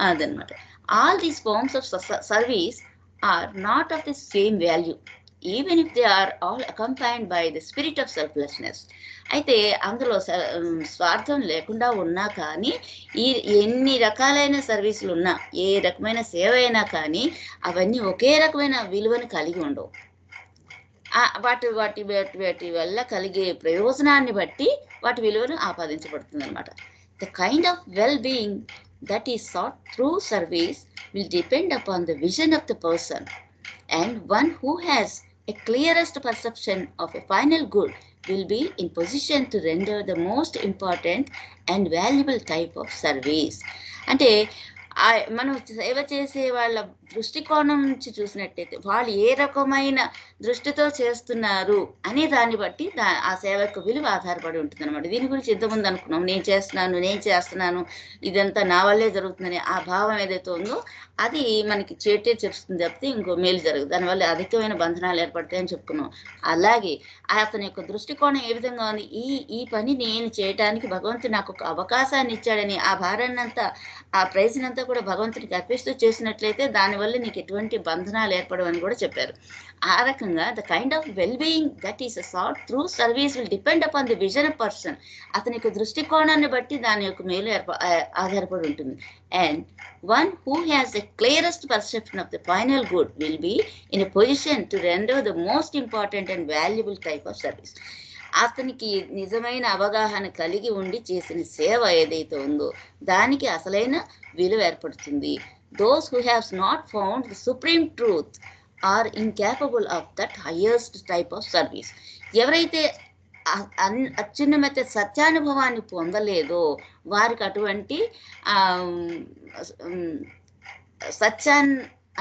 A: అదనమాట. All these forms of service are not of the same value even if they are all accompanied by the spirit of selflessness. అయితే అందులో స్వార్థం లేకుండా ఉన్నా కానీ ఎన్ని రకాలైన సర్వీసులు ఉన్నా, ఏ రకమైన సేవ అయినా కానీ అవన్నీ ఒకే రకమైన విలువను కలిగి ఉండవు. వాటి వల్ల కలిగే ప్రయోజనాన్ని బట్టి వాటి విలువను ఆపాదించబడుతుంది అనమాట. The kind of well being that is sought through service will depend upon the vision of the person, and one who has a clearest perception of a final good will be in position to render the most important and valuable type of service. అంటే మనం సేవ చేసే వాళ్ళ దృష్టికోణం నుంచి చూసినట్టయితే వాళ్ళు ఏ రకమైన దృష్టితో చేస్తున్నారు అనే దాన్ని బట్టి ఆ సేవ యొక్క విలువ ఆధారపడి ఉంటుంది అనమాట. దీని గురించి ఇంతకుముందు అనుకున్నాం, నేను చేస్తున్నాను ఇదంతా నా వల్లే జరుగుతుందని ఆ భావం ఏదైతే ఉందో అది మనకి చెప్తుంది తప్పితే ఇంకో మేలు జరగదు. దానివల్ల అధికమైన బంధనాలు ఏర్పడతాయని చెప్పుకున్నాం. అలాగే అతని యొక్క దృష్టికోణం ఏ విధంగా ఉంది, ఈ పని నేను చేయడానికి భగవంతుడు నాకు ఒక అవకాశాన్ని ఇచ్చాడని ఆ భారాన్ని అంతా ఆ ప్రైజ్నంతా కూడా భగవంతుడికి అర్పిస్తూ చేసినట్లయితే దానివల్ల నీకు ఎటువంటి బంధనాలు ఏర్పడవని కూడా చెప్పారు. ఆ రకంగా the kind of well being that is sought through service will depend upon the vision of person. అతని యొక్క దృష్టికోణాన్ని బట్టి దాని యొక్క మేలు ఆధారపడి ఉంటుంది. And one who has the clearest perception of the final good will be in a position to render the most important and valuable type of service. అతనికి నిజమైన అవగాహన కలిగి ఉండి చేసిన సేవ ఏదైతే ఉందో దానికి అసలైన విలువ ఏర్పడుతుంది. Those who have not found the supreme truth are incapable of that highest type of service. ఎవరైతే అత్యున్నత సత్యానుభవాన్ని పొందలేదో వారికి అటువంటి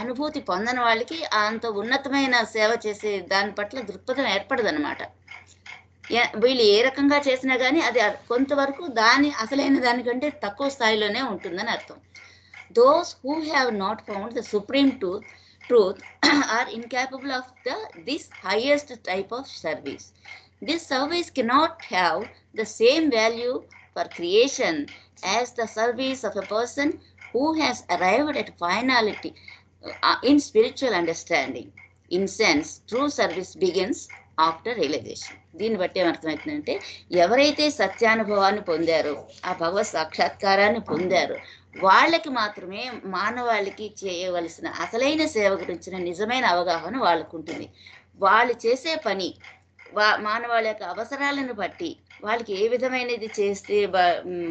A: అనుభూతి పొందని వాళ్ళకి అంత ఉన్నతమైన సేవ చేసే దాని పట్ల దృక్పథం ఏర్పడదనమాట. వీళ్ళు ఏ రకంగా చేసినా కానీ అది కొంతవరకు దాని అసలైన దానికంటే తక్కువ స్థాయిలోనే ఉంటుందని అర్థం. Those who have not found the supreme truth truth are incapable of this highest type of service. This service cannot have the same value for creation as the service of a person who has arrived at finality in spiritual understanding. In sense, true service begins after realization. దీన్ని బట్టి ఏమర్థమవుతుందంటే ఎవరైతే సత్యానుభవాన్ని పొందారో, ఆ భగవత్ సాక్షాత్కారాన్ని పొందారో, వాళ్ళకి మాత్రమే మానవాళికి చేయవలసిన అసలైన సేవ గురించిన నిజమైన అవగాహన వాళ్ళకు ఉంటుంది. వాళ్ళు చేసే పని మానవాళి యొక్క అవసరాలను బట్టి వాళ్ళకి ఏ విధమైనది చేస్తే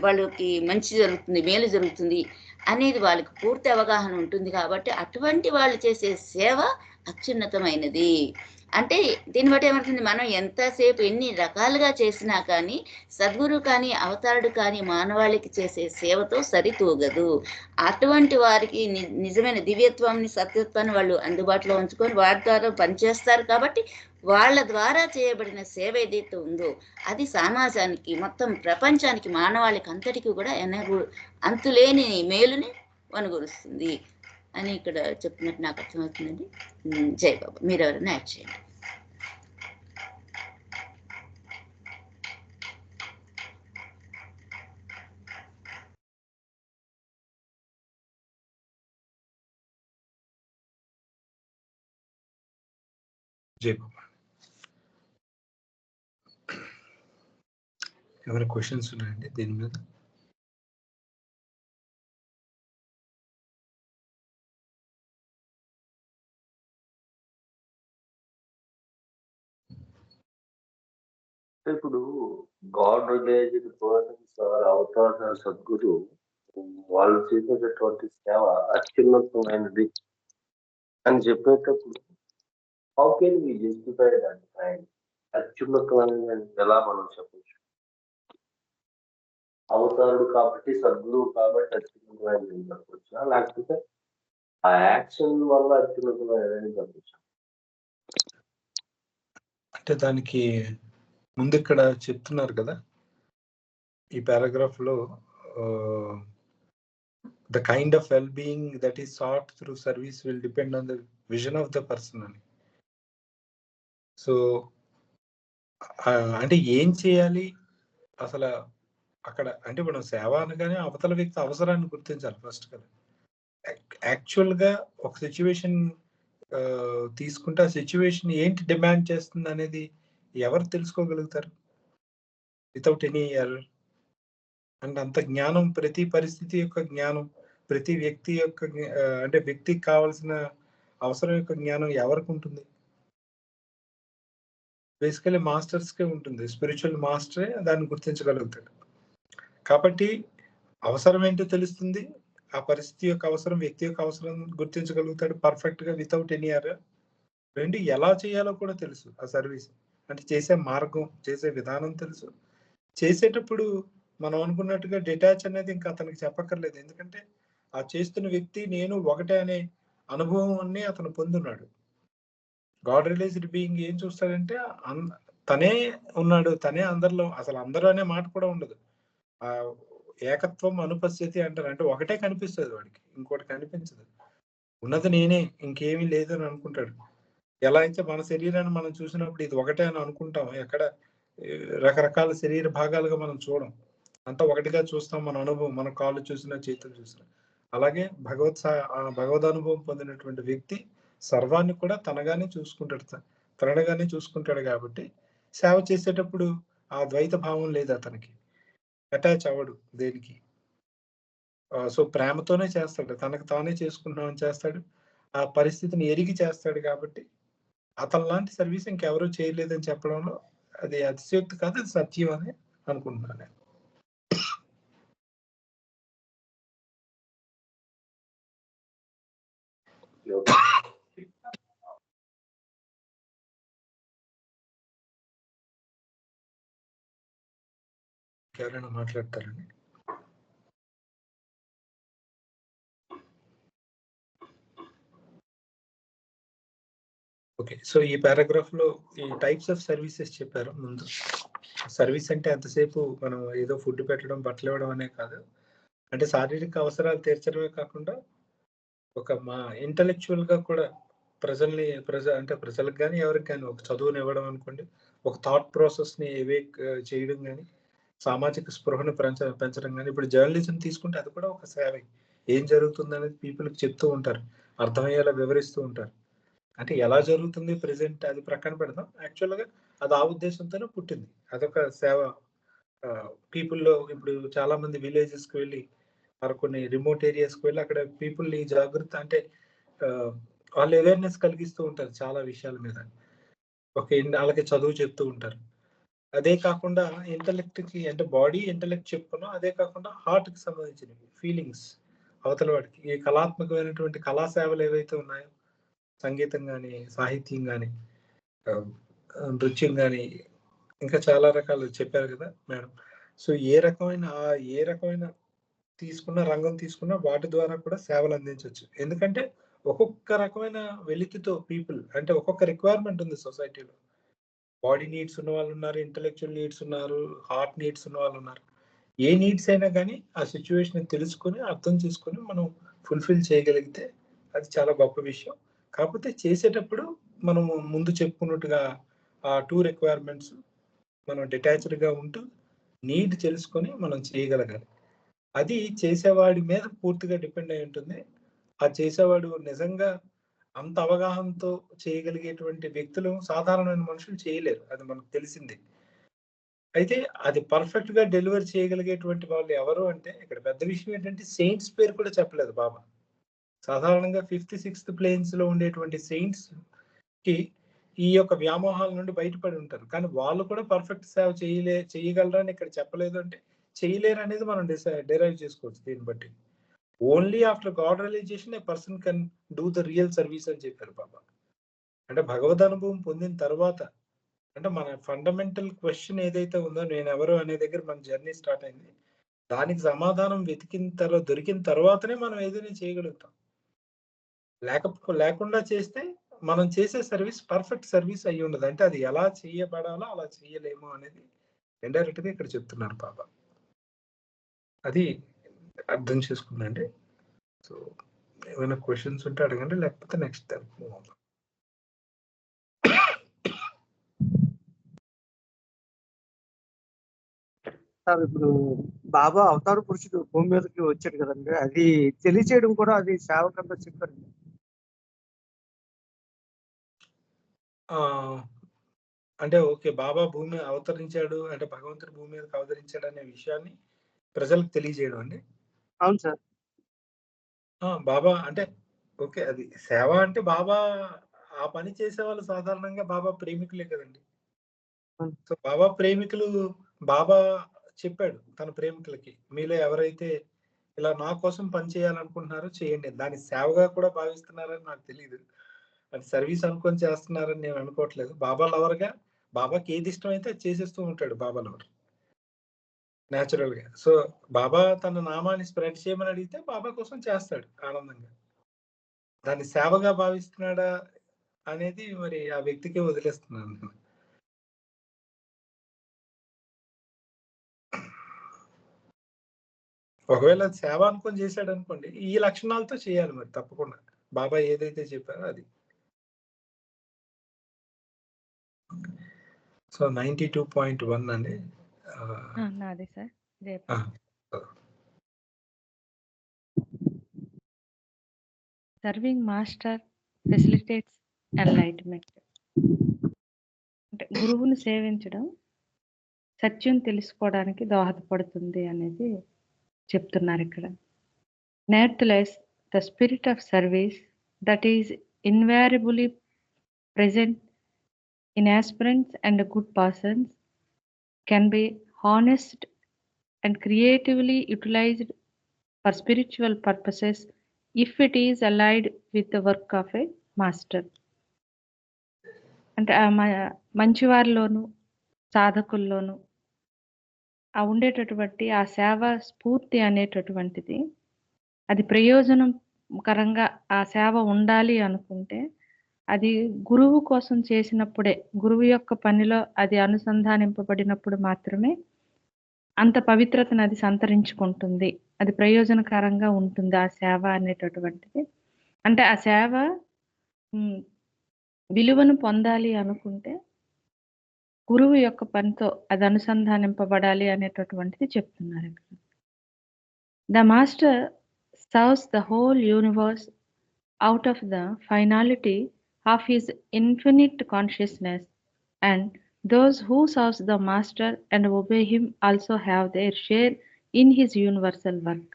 A: వాళ్ళకి మంచి జరుగుతుంది, మేలు జరుగుతుంది అనేది వాళ్ళకి పూర్తి అవగాహన ఉంటుంది. కాబట్టి అటువంటి వాళ్ళు చేసే సేవ అత్యున్నతమైనది. అంటే దీన్ని బట్టి ఏమవుతుంది, మనం ఎంతసేపు ఎన్ని రకాలుగా చేసినా కానీ సద్గురు కానీ అవతారుడు కానీ మానవాళికి చేసే సేవతో సరితూగదు. అటువంటి వారికి నిజమైన దివ్యత్వాన్ని, సత్యత్వాన్ని వాళ్ళు అందుబాటులో ఉంచుకొని వారి ద్వారా పనిచేస్తారు. కాబట్టి వాళ్ళ ద్వారా చేయబడిన సేవ ఏదైతే ఉందో అది సమాజానికి, మొత్తం ప్రపంచానికి, మానవాళికి అంతటికి కూడా అంతులేని మేలుని వనగొరుస్తుంది అని ఇక్కడ చెప్పినట్టు నాకు అర్థమవుతుందండి. జై బాబా. మీరు ఎవరైనా యాడ్ చేయండి.
B: జై బాబా. ఏమైనా క్వశ్చన్స్ ఉన్నాయండి దీని మీద?
E: ఇప్పుడు గాడ్ రిలేటెడ్ పర్సన్స్ అవతార సద్గురు వాళ్ళు చేసేటటువంటి సేవ అత్యున్నతమైనది అని చెప్పేటప్పుడు how can we justify that time? అత్యున్నతమైనది ఎలా మనం చెప్పచ్చు? అవతారుడు కాబట్టి, సద్గురువు కాబట్టి అత్యున్నతమైనది చెప్పొచ్చా, లేకపోతే ఆ యాక్షన్ వల్ల అత్యున్నతమైనది చెప్పొచ్చా?
B: అంటే దానికి ముందు ఇక్కడ చెప్తున్నారు కదా ఈ పారాగ్రాఫ్ లో, the kind of well being that is sought through service will depend on the vision of the person అని. సో అంటే ఏం చేయాలి అసలు అక్కడ అంటే మనం సేవ అనగానే అవతల వ్యక్తి అవసరాన్ని గుర్తించాలి ఫస్ట్ కదా. యాక్చువల్ గా ఒక సిచ్యువేషన్ తీసుకుంటే ఆ సిచ్యువేషన్ ఏంటి డిమాండ్ చేస్తుంది అనేది ఎవరు తెలుసుకోగలుగుతారు వితౌట్ ఎనీ ఎర్రర్? అండ్ అంత జ్ఞానం, ప్రతి పరిస్థితి యొక్క జ్ఞానం, ప్రతి వ్యక్తి యొక్క అంటే వ్యక్తికి కావాల్సిన అవసరం యొక్క జ్ఞానం ఎవరికి ఉంటుంది? బేసికలీ మాస్టర్స్కే ఉంటుంది. స్పిరిచువల్ మాస్టరే దాన్ని గుర్తించగలుగుతాడు. కాబట్టి అవసరం ఏంటో తెలుస్తుంది, ఆ పరిస్థితి యొక్క అవసరం, వ్యక్తి యొక్క అవసరం గుర్తించగలుగుతాడు పర్ఫెక్ట్ గా వితౌట్ ఎనీ ఎర్రర్. రెండు ఎలా చేయాలో కూడా తెలుసు. ఆ సర్వీస్ అంటే చేసే మార్గం, చేసే విధానం తెలుసు. చేసేటప్పుడు మనం అనుకున్నట్టుగా డిటాచ్ అనేది ఇంకా అతనికి చెప్పక్కర్లేదు. ఎందుకంటే ఆ చేస్తున్న వ్యక్తి నేను ఒకటే అనే అనుభవాన్ని అతను పొందున్నాడు. గాడ్ రియలైజ్డ్ బీయింగ్ ఏం చూస్తాడంటే తనే ఉన్నాడు, తనే అందరిలో, అసలు అందరూ అనే మాట కూడా ఉండదు. ఆ ఏకత్వం అనుపస్థితి అంటారు. అంటే ఒకటే కనిపిస్తుంది వాడికి, ఇంకోటి కనిపించదు. ఉన్నది నేనే, ఇంకేమీ లేదు అని అనుకుంటాడు. ఎలా అయితే మన శరీరాన్ని మనం చూసినప్పుడు ఇది ఒకటే అని అనుకుంటాం, ఎక్కడ రకరకాల శరీర భాగాలుగా మనం చూడం, అంతా ఒకటిగా చూస్తాం. మన అనుభవం, మన కాళ్ళు చూసినా, చేతులు చూసినా. అలాగే భగవద్ అనుభవం పొందినటువంటి వ్యక్తి సర్వాన్ని కూడా తనగానే చూసుకుంటాడు, తనగానే చూసుకుంటాడు. కాబట్టి సేవ చేసేటప్పుడు ఆ ద్వైత భావం లేదు అతనికి, అటాచ్ అవ్వడు దేనికి. సో ప్రేమతోనే చేస్తాడు, తనకు తానే చేసుకుంటున్నామని చేస్తాడు, ఆ పరిస్థితిని ఎరిగి చేస్తాడు. కాబట్టి అతను లాంటి సర్వీస్ ఇంకెవరూ చేయలేదని చెప్పడంలో అది అతిశయోక్తి కాదు, అది సత్యం అని అనుకుంటున్నాను నేను. ఎవరైనా మాట్లాడతారండి? ఓకే, సో ఈ పారాగ్రాఫ్ లో ఈ టైప్స్ ఆఫ్ సర్వీసెస్ చెప్పారు. ముందు సర్వీస్ అంటే ఎంతసేపు మనం ఏదో ఫుడ్ పెట్టడం, బట్టలు ఇవ్వడం అనే కాదు. అంటే శారీరక అవసరాలు తీర్చడమే కాకుండా ఒక మా ఇంటలెక్చువల్ గా కూడా ప్రజలకు కానీ ఎవరికి కానీ ఒక చదువుని ఇవ్వడం అనుకోండి, ఒక థాట్ ప్రాసెస్ని ఎవేక్ చేయడం కానీ, సామాజిక స్పృహను పెంచడం కానీ. ఇప్పుడు జర్నలిజం తీసుకుంటే అది కూడా ఒక సేవే. ఏం జరుగుతుంది అనేది పీపుల్కి చెప్తూ ఉంటారు, అర్థమయ్యేలా వివరిస్తూ ఉంటారు. అంటే ఎలా జరుగుతుంది ప్రెసెంట్ అది ప్రక్కన పెడదాం, యాక్చువల్గా అది ఆ ఉద్దేశంతోనే పుట్టింది. అదొక సేవ. పీపుల్లో ఇప్పుడు చాలా మంది విలేజెస్కి వెళ్ళి, మరి కొన్ని రిమోట్ ఏరియాస్కి వెళ్ళి అక్కడ పీపుల్ని జాగ్రత్త అంటే వాళ్ళు అవేర్నెస్ కలిగిస్తూ ఉంటారు చాలా విషయాల మీద. వాళ్ళకి చదువు చెప్తూ ఉంటారు. అదే కాకుండా ఇంటలెక్ట్కి అంటే బాడీ ఇంటలెక్ట్ చెప్పుకున్నాం, అదే కాకుండా హార్ట్కి సంబంధించినవి ఫీలింగ్స్ అవతల వాడికి. ఈ కళాత్మకమైనటువంటి కళా సేవలు ఏవైతే ఉన్నాయో, సంగీతం కానీ, సాహిత్యం కానీ, నృత్యం కానీ, ఇంకా చాలా రకాలు చెప్పారు కదా మేడం. సో ఏ రకమైన తీసుకున్న రంగం తీసుకున్న వాటి ద్వారా కూడా సేవలు అందించవచ్చు. ఎందుకంటే ఒక్కొక్క రకమైన వెలితితో పీపుల్ అంటే ఒక్కొక్క రిక్వైర్మెంట్ ఉంది సొసైటీలో. బాడీ నీడ్స్ ఉన్న వాళ్ళు ఉన్నారు, ఇంటెలెక్చువల్ నీడ్స్ ఉన్నారు, హార్ట్ నీడ్స్ ఉన్న వాళ్ళు ఉన్నారు. ఏ నీడ్స్ అయినా కానీ ఆ సిచ్యువేషన్ తెలుసుకొని అర్థం చేసుకొని మనం ఫుల్ఫిల్ చేయగలిగితే అది చాలా గొప్ప విషయం. కాకపోతే చేసేటప్పుడు మనం ముందు చెప్పుకున్నట్టుగా ఆ 2 రిక్వైర్మెంట్స్ మనం డిటాచ్డ్గా ఉంటూ నీడ్ తెలుసుకొని మనం చేయగలగాలి. అది చేసేవాడి మీద పూర్తిగా డిపెండ్ అయి ఉంటుంది. ఆ చేసేవాడు నిజంగా అంత అవగాహనతో చేయగలిగేటువంటి వ్యక్తులు సాధారణమైన మనుషులు చేయలేరు, అది మనకు తెలిసిందే. అయితే అది పర్ఫెక్ట్ గా డెలివర్ చేయగలిగేటువంటి వాళ్ళు ఎవరు అంటే, ఇక్కడ పెద్ద విషయం ఏంటంటే సెయింట్స్ పేరు కూడా చెప్పలేదు బాబా. సాధారణంగా 5th 6th ప్లేన్స్ లో ఉండేటువంటి సెయింట్స్ కి ఈ యొక్క వ్యామోహాల నుండి బయటపడి ఉంటారు, కానీ వాళ్ళు కూడా పర్ఫెక్ట్ సేవ చేయగలరని ఇక్కడ చెప్పలేదు. అంటే చేయలేరు అనేది మనం డిరైవ్ చేసుకోవచ్చు దీన్ని బట్టి. Only after God realization a person can do the real service అని చెప్పారు బాబా. అంటే భగవద్ అనుభవం పొందిన తర్వాత, అంటే మన ఫండమెంటల్ క్వశ్చన్ ఏదైతే ఉందో నేను ఎవరు అనే దగ్గర మన జర్నీ స్టార్ట్ అయింది. దానికి సమాధానం దొరికిన తర్వాతనే మనం ఏదైనా చేయగలుగుతాం. లేకుండా చేస్తే మనం చేసే సర్వీస్ పర్ఫెక్ట్ సర్వీస్ అయ్యి ఉండదు. అంటే అది ఎలా చేయబడాలో అలా చేయలేము అనేది ఇండైరెక్ట్ గా ఇక్కడ చెప్తున్నారు బాబా. అది అర్థం చేసుకుందండి. సో ఏమైనా క్వశ్చన్స్ ఉంటే అడగండి, లేకపోతే నెక్స్ట్ మూవ్ అవుతాం.
F: సార్ ఇప్పుడు బాబా అవతార పురుషుడు భూమి మీదకి వచ్చాడు కదండి, అది తెలియచేయడం కూడా అది సేవ కింద చెప్పారు.
B: అంటే ఓకే, బాబా భూమి అవతరించాడు అంటే భగవంతుడు భూమి మీదకి అవతరించాడు అనే విషయాన్ని ప్రజలకు తెలియజేయడం అండి.
F: అవును సార్.
B: బాబా అంటే ఓకే, అది సేవ అంటే బాబా ఆ పని చేసే వాళ్ళు సాధారణంగా బాబా ప్రేమికులే కదండి. సో బాబా ప్రేమికులు, బాబా చెప్పాడు తన ప్రేమికులకి, మీలో ఎవరైతే ఇలా నా కోసం పని చేయాలనుకుంటున్నారో చేయండి. దాన్ని సేవగా కూడా భావిస్తున్నారని నాకు తెలియదు, అది సర్వీస్ అనుకొని చేస్తున్నారని నేను అనుకోవట్లేదు. బాబా లవర్గా బాబాకి ఏది ఇష్టం అయితే అది చేసేస్తూ ఉంటాడు బాబా లవర్ న్యాచురల్ గా. సో బాబా తన నామాన్ని స్ప్రెడ్ చేయమని అడిగితే బాబా కోసం చేస్తాడు ఆనందంగా. దాన్ని సేవగా భావిస్తున్నాడా అనేది మరి ఆ వ్యక్తికే వదిలేస్తున్నాను. ఒకవేళ సేవ అనుకొని చేశాడు అనుకోండి, ఈ లక్షణాలతో చేయాలి మరి తప్పకుండా బాబా ఏదైతే చెప్పారో అది. సో 92.1 అండి.
G: నాదే sir. Serving master facilitates enlightenment. అంటే గురువుని సేవించడం సత్యం తెలుసుకోవడానికి దోహదపడుతుంది అనేది చెప్తున్నారు ఇక్కడ. Nevertheless the spirit of service that is invariably present in aspirants and good persons can be harnessed and creatively utilized for spiritual purposes if it is allied with the work of a master. అంటే మంచివారిలోను సాధకుల్లోను ఆ ఉండేటటువంటి ఆ సేవ స్ఫూర్తి అనేటటువంటిది, అది ప్రయోజనకరంగా ఆ సేవ ఉండాలి అనుకుంటే అది గురువు కోసం చేసినప్పుడే, గురువు యొక్క పనిలో అది అనుసంధానింపబడినప్పుడు మాత్రమే అంత పవిత్రతను అది సంతరించుకుంటుంది, అది ప్రయోజనకరంగా ఉంటుంది ఆ సేవ అనేటటువంటిది. అంటే ఆ సేవ విలువను పొందాలి అనుకుంటే గురువు యొక్క పనితో అది అనుసంధానింపబడాలి అనేటటువంటిది చెప్తున్నారు ఇక్కడ. The master serves the whole universe out of the finality of his infinite consciousness, and those who serve the master and obey him also have their share in his universal work.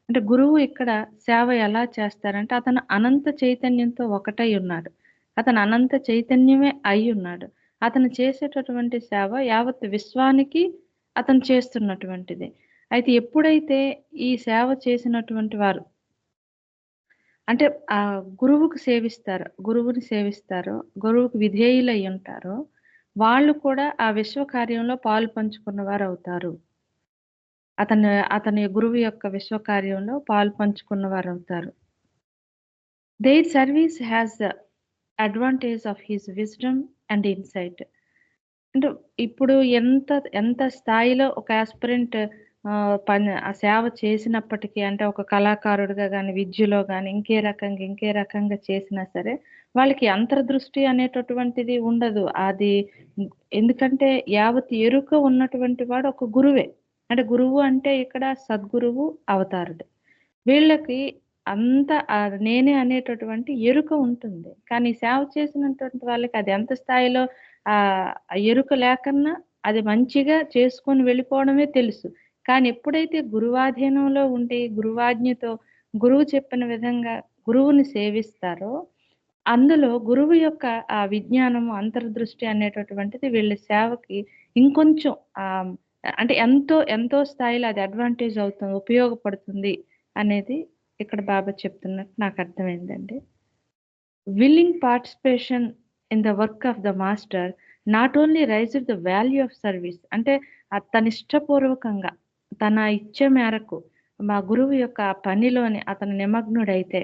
G: అంటే గురువు ఇక్కడ సేవ ఎలా చేస్తారంటే అతను అనంత చైతన్యంతో ఒకటై ఉన్నాడు, అతను అనంత చైతన్యమే అయి ఉన్నాడు. అతను చేసేటటువంటి సేవ యావత్ విశ్వానికి అతను చేస్తున్నటువంటిది. అయితే ఎప్పుడైతే ఈ సేవ చేసినటువంటి వారు అంటే ఆ గురువుని సేవిస్తారో, గురువుకు విధేయులై ఉంటారో, వాళ్ళు కూడా ఆ విశ్వ కార్యంలో పాలు పంచుకున్న వారు అవుతారు. అతని గురువు యొక్క విశ్వ కార్యంలో పాలు పంచుకున్న వారు అవుతారు. Their service has the advantage of his wisdom and insight. అంటే ఇప్పుడు ఎంత స్థాయిలో ఒక ఆస్పిరెంట్ ఆ సేవ చేసినప్పటికీ, అంటే ఒక కళాకారుడిగా కానీ, విద్యలో కానీ ఇంకే రకంగా చేసినా సరే వాళ్ళకి అంతర్దృష్టి అనేటటువంటిది ఉండదు. అది ఎందుకంటే యావత్ ఎరుక ఉన్నటువంటి వాడు ఒక గురువే. అంటే గురువు అంటే ఇక్కడ సద్గురువు అవతారుడు. వీళ్ళకి అంత నేనే అనేటటువంటి ఎరుక ఉంటుంది. కానీ సేవ చేసినటువంటి వాళ్ళకి అది ఎంత స్థాయిలో ఆ ఎరుక లేకన్నా అది మంచిగా చేసుకొని వెళ్ళిపోవడమే తెలుసు. కానీ ఎప్పుడైతే గురువాధీనంలో ఉండి గురువాజ్ఞతో గురువు చెప్పిన విధంగా గురువుని సేవిస్తారో, అందులో గురువు యొక్క ఆ విజ్ఞానము అంతర్దృష్టి అనేటటువంటిది వీళ్ళ సేవకి ఇంకొంచెం అంటే ఎంతో స్థాయిలో అది అడ్వాంటేజ్ అవుతుంది, ఉపయోగపడుతుంది అనేది ఇక్కడ బాబా చెప్తున్నట్టు నాకు అర్థమైందండి. Willing participation in the work of the master not only raise the value of service. అంటే తన ఇష్టపూర్వకంగా తన ఇచ్చ మేరకు మా గురువు యొక్క పనిలోని అతను నిమగ్నుడైతే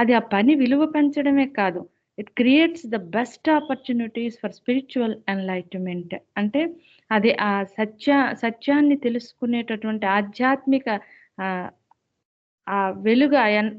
G: అది ఆ పని విలువ పెంచడమే కాదు, it creates the best opportunities for spiritual enlightenment. అంటే అది ఆ సత్యాన్ని తెలుసుకునేటటువంటి ఆధ్యాత్మిక ఆ వెలుగు,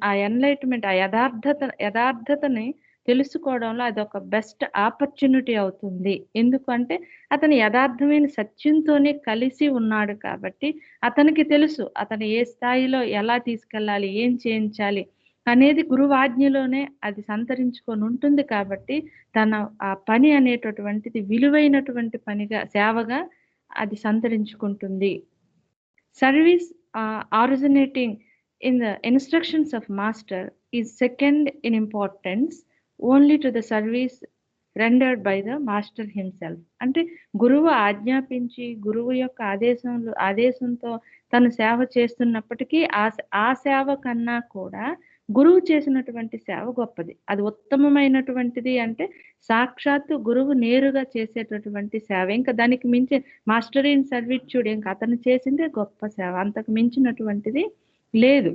G: ఆ ఎన్లైట్మెంట్, ఆ యథార్థతని తెలుసుకోవడంలో అది ఒక బెస్ట్ ఆపర్చునిటీ అవుతుంది. ఎందుకంటే అతను యథార్థమైన సత్యంతోనే కలిసి ఉన్నాడు కాబట్టి అతనికి తెలుసు అతను ఏ స్థాయిలో ఎలా తీసుకెళ్ళాలి, ఏం చేయించాలి అనేది గురువాజ్ఞలోనే అది సంతరించుకొని ఉంటుంది. కాబట్టి తన ఆ పని అనేటటువంటిది విలువైనటువంటి పనిగా, సేవగా అది సంతరించుకుంటుంది. Service originating in the instructions of master is second in importance only to the service rendered by the master himself. అంటే గురువు ఆజ్ఞాపించి గురువు యొక్క ఆదేశంతో తను సేవ చేస్తున్నప్పటికీ ఆ సేవ కన్నా కూడా గురువు చేసినటువంటి సేవ గొప్పది, అది ఉత్తమమైనటువంటిది. అంటే సాక్షాత్తు గురువు నేరుగా చేసేటటువంటి సేవ, ఇంకా దానికి మించి మాస్టర్ ఇన్ సర్వీట్యూడ్ ఇంకా అతను చేసిందే గొప్ప సేవ, అంతకు మించినటువంటిది లేదు.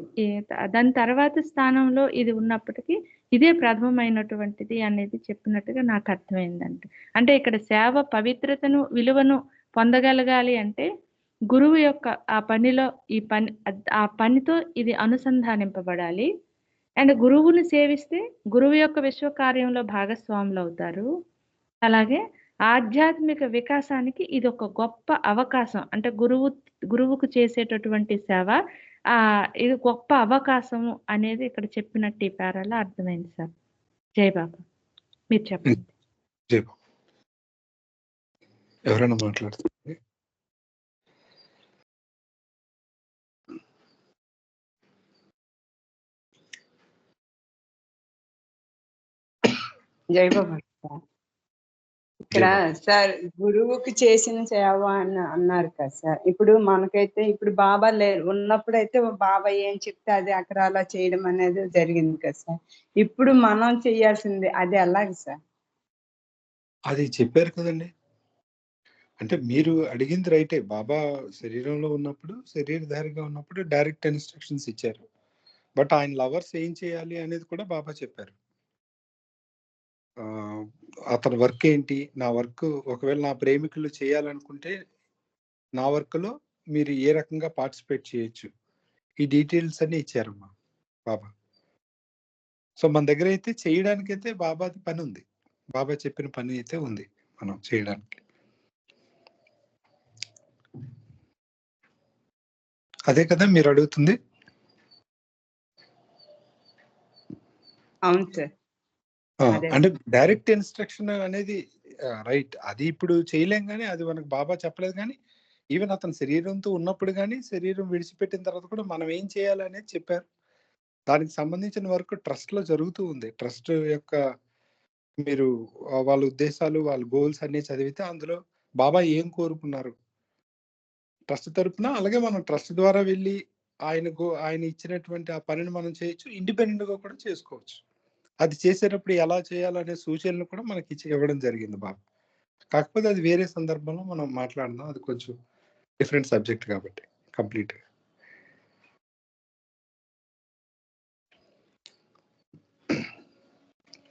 G: దాని తర్వాత స్థానంలో ఇది ఉన్నప్పటికీ ఇదే ప్రథమమైనటువంటిది అనేది చెప్పినట్టుగా నాకు అర్థమైందండి. అంటే ఇక్కడ సేవ పవిత్రతను, విలువను పొందగలగాలి అంటే గురువు యొక్క ఆ పనిలో ఆ పనితో ఇది అనుసంధానింపబడాలి. అండ్ గురువుని సేవిస్తే గురువు యొక్క విశ్వకార్యంలో భాగస్వాములు అవుతారు. అలాగే ఆధ్యాత్మిక వికాసానికి ఇది ఒక గొప్ప అవకాశం. అంటే గురువుకు చేసేటటువంటి సేవ ఇది గొప్ప అవకాశము అనేది ఇక్కడ చెప్పినట్టు ఈ పేరాలో అర్థమైంది సార్. జై బాబా, మీరు చెప్పండి.
B: జై బాబా. ఎవరైనా మాట్లాడుతుంది?
H: జై బాబా. ఇక్కడ సార్ గురువుకి చేసిన సేవ అని అన్నారు కదా సార్. ఇప్పుడు మనకైతే ఇప్పుడు బాబా లేరు, ఉన్నప్పుడైతే బాబా ఏం చెప్తే అది అక్కడ అలా చేయడం అనేది జరిగింది కదా సార్. ఇప్పుడు మనం చేయాల్సింది అది ఎలాగ సార్?
B: అది చెప్పారు కదండి. అంటే మీరు అడిగింది రైటే. బాబా శరీరంలో ఉన్నప్పుడు, శరీరధారిగా ఉన్నప్పుడు డైరెక్ట్ ఇన్స్ట్రక్షన్స్ ఇచ్చారు. బట్ ఆయన లవర్స్ ఏం చేయాలి అనేది కూడా బాబా చెప్పారు. అతని వర్క్ ఏంటి, నా వర్క్ ఒకవేళ నా ప్రేమికులు చేయాలనుకుంటే నా వర్క్లో మీరు ఏ రకంగా పార్టిసిపేట్ చేయొచ్చు, ఈ డీటెయిల్స్ అన్ని ఇచ్చారమ్మా బాబా. సో మన దగ్గర అయితే చేయడానికైతే బాబాది పని ఉంది. బాబా చెప్పిన పని అయితే ఉంది మనం చేయడానికి. అదే కదా మీరు అడుగుతుంది?
H: అవును సార్.
B: అంటే డైరెక్ట్ ఇన్స్ట్రక్షన్ అనేది రైట్, అది ఇప్పుడు చేయలేం కానీ, అది మనకు బాబా చెప్పలేదు. కానీ ఈవెన్ అతను శరీరంతో ఉన్నప్పుడు కానీ, శరీరం విడిచిపెట్టిన తర్వాత కూడా మనం ఏం చేయాలి అనేది చెప్పారు. దానికి సంబంధించిన వరకు ట్రస్ట్ లో జరుగుతూ ఉంది. ట్రస్ట్ యొక్క మీరు వాళ్ళ ఉద్దేశాలు, వాళ్ళ గోల్స్ అన్ని చదివితే అందులో బాబా ఏం కోరుకున్నారు ట్రస్ట్ తరపున, అలాగే మనం ట్రస్ట్ ద్వారా వెళ్ళి ఆయన ఇచ్చినటువంటి ఆ పనిని మనం చేయొచ్చు, ఇండిపెండెంట్ గా కూడా చేసుకోవచ్చు. అది చేసేటప్పుడు ఎలా చేయాలనే సూచనలు కూడా మనకి ఇవ్వడం జరిగింది బాబా. కాకపోతే అది వేరే సందర్భంలో మనం మాట్లాడదాం, అది కొంచెం డిఫరెంట్ సబ్జెక్ట్ కాబట్టి కంప్లీట్.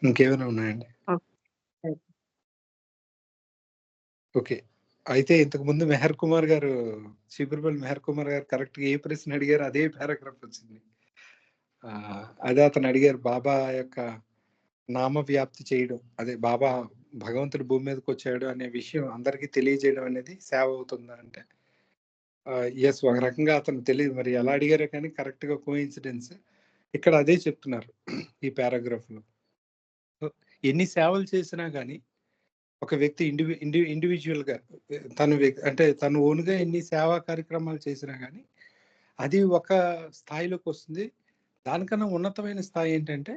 B: ఇంకేమైనా ఉన్నాయండి? ఓకే, అయితే ఇంతకు ముందు మెహర్ కుమార్ గారు, చీపురుపల్లి మెహర్ కుమార్ గారు కరెక్ట్ గా ఏ ప్రశ్న అడిగారు అదే పారాగ్రాఫ్ వచ్చింది. అదే అతను అడిగారు, బాబా యొక్క నామ వ్యాప్తి చేయడం, అదే బాబా భగవంతుడు భూమి మీదకి వచ్చాడు అనే విషయం అందరికీ తెలియజేయడం అనేది సేవ అవుతుందా అంటే ఎస్, ఒక రకంగా అతను తెలియదు, మరి ఎలా అడిగారో కానీ కరెక్ట్ గా కోఇన్సిడెన్స్ ఇక్కడ అదే చెప్తున్నారు ఈ పారాగ్రాఫ్ లో. ఎన్ని సేవలు చేసినా కానీ ఒక వ్యక్తి ఇండివిజువల్ గా అంటే తను ఓన్గా ఎన్ని సేవా కార్యక్రమాలు చేసినా కానీ అది ఒక స్థాయిలోకి వస్తుంది. దానికన్నా ఉన్నతమైన స్థాయి ఏంటంటే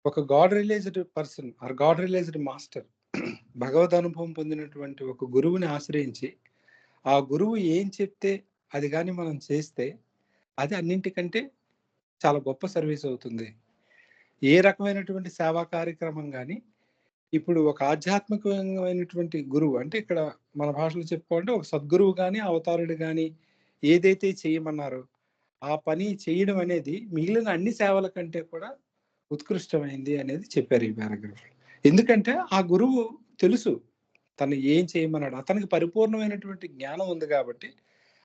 B: ఒక god realised person or god realised master, భగవద్ అనుభవం పొందినటువంటి ఒక గురువుని ఆశ్రయించి ఆ గురువు ఏం చెప్తే అది కానీ మనం చేస్తే అది అన్నింటికంటే చాలా గొప్ప సర్వీస్ అవుతుంది. ఏ రకమైనటువంటి సేవా కార్యక్రమం కానీ ఇప్పుడు ఒక ఆధ్యాత్మికమైనటువంటి గురువు అంటే ఇక్కడ మన భాషలో చెప్పుకోవాలంటే ఒక సద్గురువు కానీ అవతారుడు కానీ ఏదైతే చేయమన్నారో ఆ పని చేయడం అనేది మిగిలిన అన్ని సేవల కంటే కూడా ఉత్కృష్టమైంది అనేది చెప్పారు ఈ పారాగ్రాఫ్. ఎందుకంటే ఆ గురువు తెలుసు తను ఏం చేయమన్నాడు, అతనికి పరిపూర్ణమైనటువంటి జ్ఞానం ఉంది కాబట్టి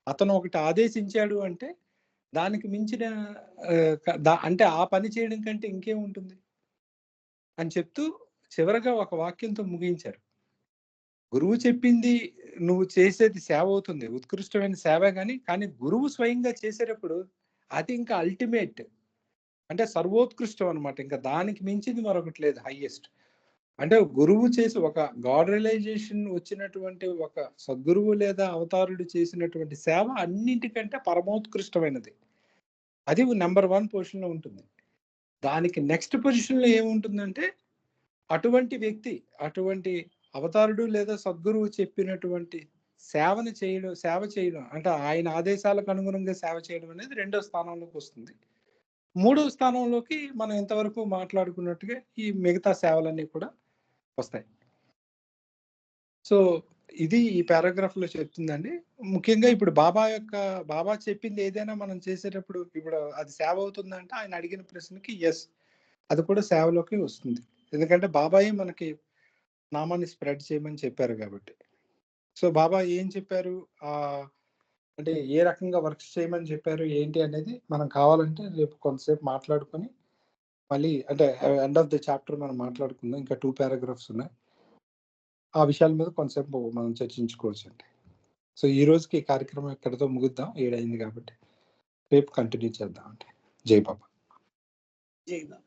B: అతను ఒకటి ఆదేశించాడు అంటే దానికి మించిన అంటే ఆ పని చేయడం కంటే ఇంకేముంటుంది అని చెప్తూ చివరగా ఒక వాక్యంతో ముగించారు. గురువు చెప్పింది నువ్వు చేసేది సేవ అవుతుంది, ఉత్కృష్టమైన సేవ, కానీ గురువు స్వయంగా చేసేటప్పుడు అది ఇంకా అల్టిమేట్, అంటే సర్వోత్కృష్టం అనమాట. ఇంకా దానికి మించింది మరొకటి లేదు, హైయెస్ట్. అంటే గురువు చేసి ఒక గాడ్ రియలైజేషన్ వచ్చినటువంటి ఒక సద్గురువు లేదా అవతారుడు చేసినటువంటి సేవ అన్నింటికంటే పరమోత్కృష్టమైనది. అది నెంబర్ 1 పొజిషన్లో ఉంటుంది. దానికి నెక్స్ట్ పొజిషన్లో ఏముంటుందంటే అటువంటి వ్యక్తి, అటువంటి అవతారుడు లేదా సద్గురువు చెప్పినటువంటి సేవ చేయడం అంటే ఆయన ఆదేశాలకు అనుగుణంగా సేవ చేయడం అనేది 2వ స్థానంలోకి వస్తుంది. 3వ స్థానంలోకి మనం ఇంతవరకు మాట్లాడుకున్నట్టుగా ఈ మిగతా సేవలన్నీ కూడా వస్తాయి. సో ఇది ఈ పారాగ్రాఫ్ లో చెప్తుందండి. ముఖ్యంగా ఇప్పుడు బాబా చెప్పింది ఏదైనా మనం చేసేటప్పుడు ఇప్పుడు అది సేవ అవుతుందంటే ఆయన అడిగిన ప్రశ్నకి ఎస్, అది కూడా సేవలోకి వస్తుంది. ఎందుకంటే బాబాయే మనకి నామాన్ని స్ప్రెడ్ చేయమని చెప్పారు కాబట్టి. సో బాబా ఏం చెప్పారు, అంటే ఏ రకంగా వర్క్స్ చేయమని చెప్పారు ఏంటి అనేది మనం కావాలంటే రేపు కొంతసేపు మాట్లాడుకొని మళ్ళీ అంటే ఎండ్ ఆఫ్ ద చాప్టర్ మనం మాట్లాడుకుందాం. ఇంకా 2 పారాగ్రాఫ్స్ ఉన్నాయి, ఆ విషయాల మీద కొంతసేపు మనం చర్చించుకోవచ్చు అండి. సో ఈ రోజుకి ఈ కార్యక్రమం ఎక్కడితో ముగిద్దాం, 7 అయింది కాబట్టి రేపు కంటిన్యూ చేద్దాం అంటే. జై బాబా.
D: జై బాబా.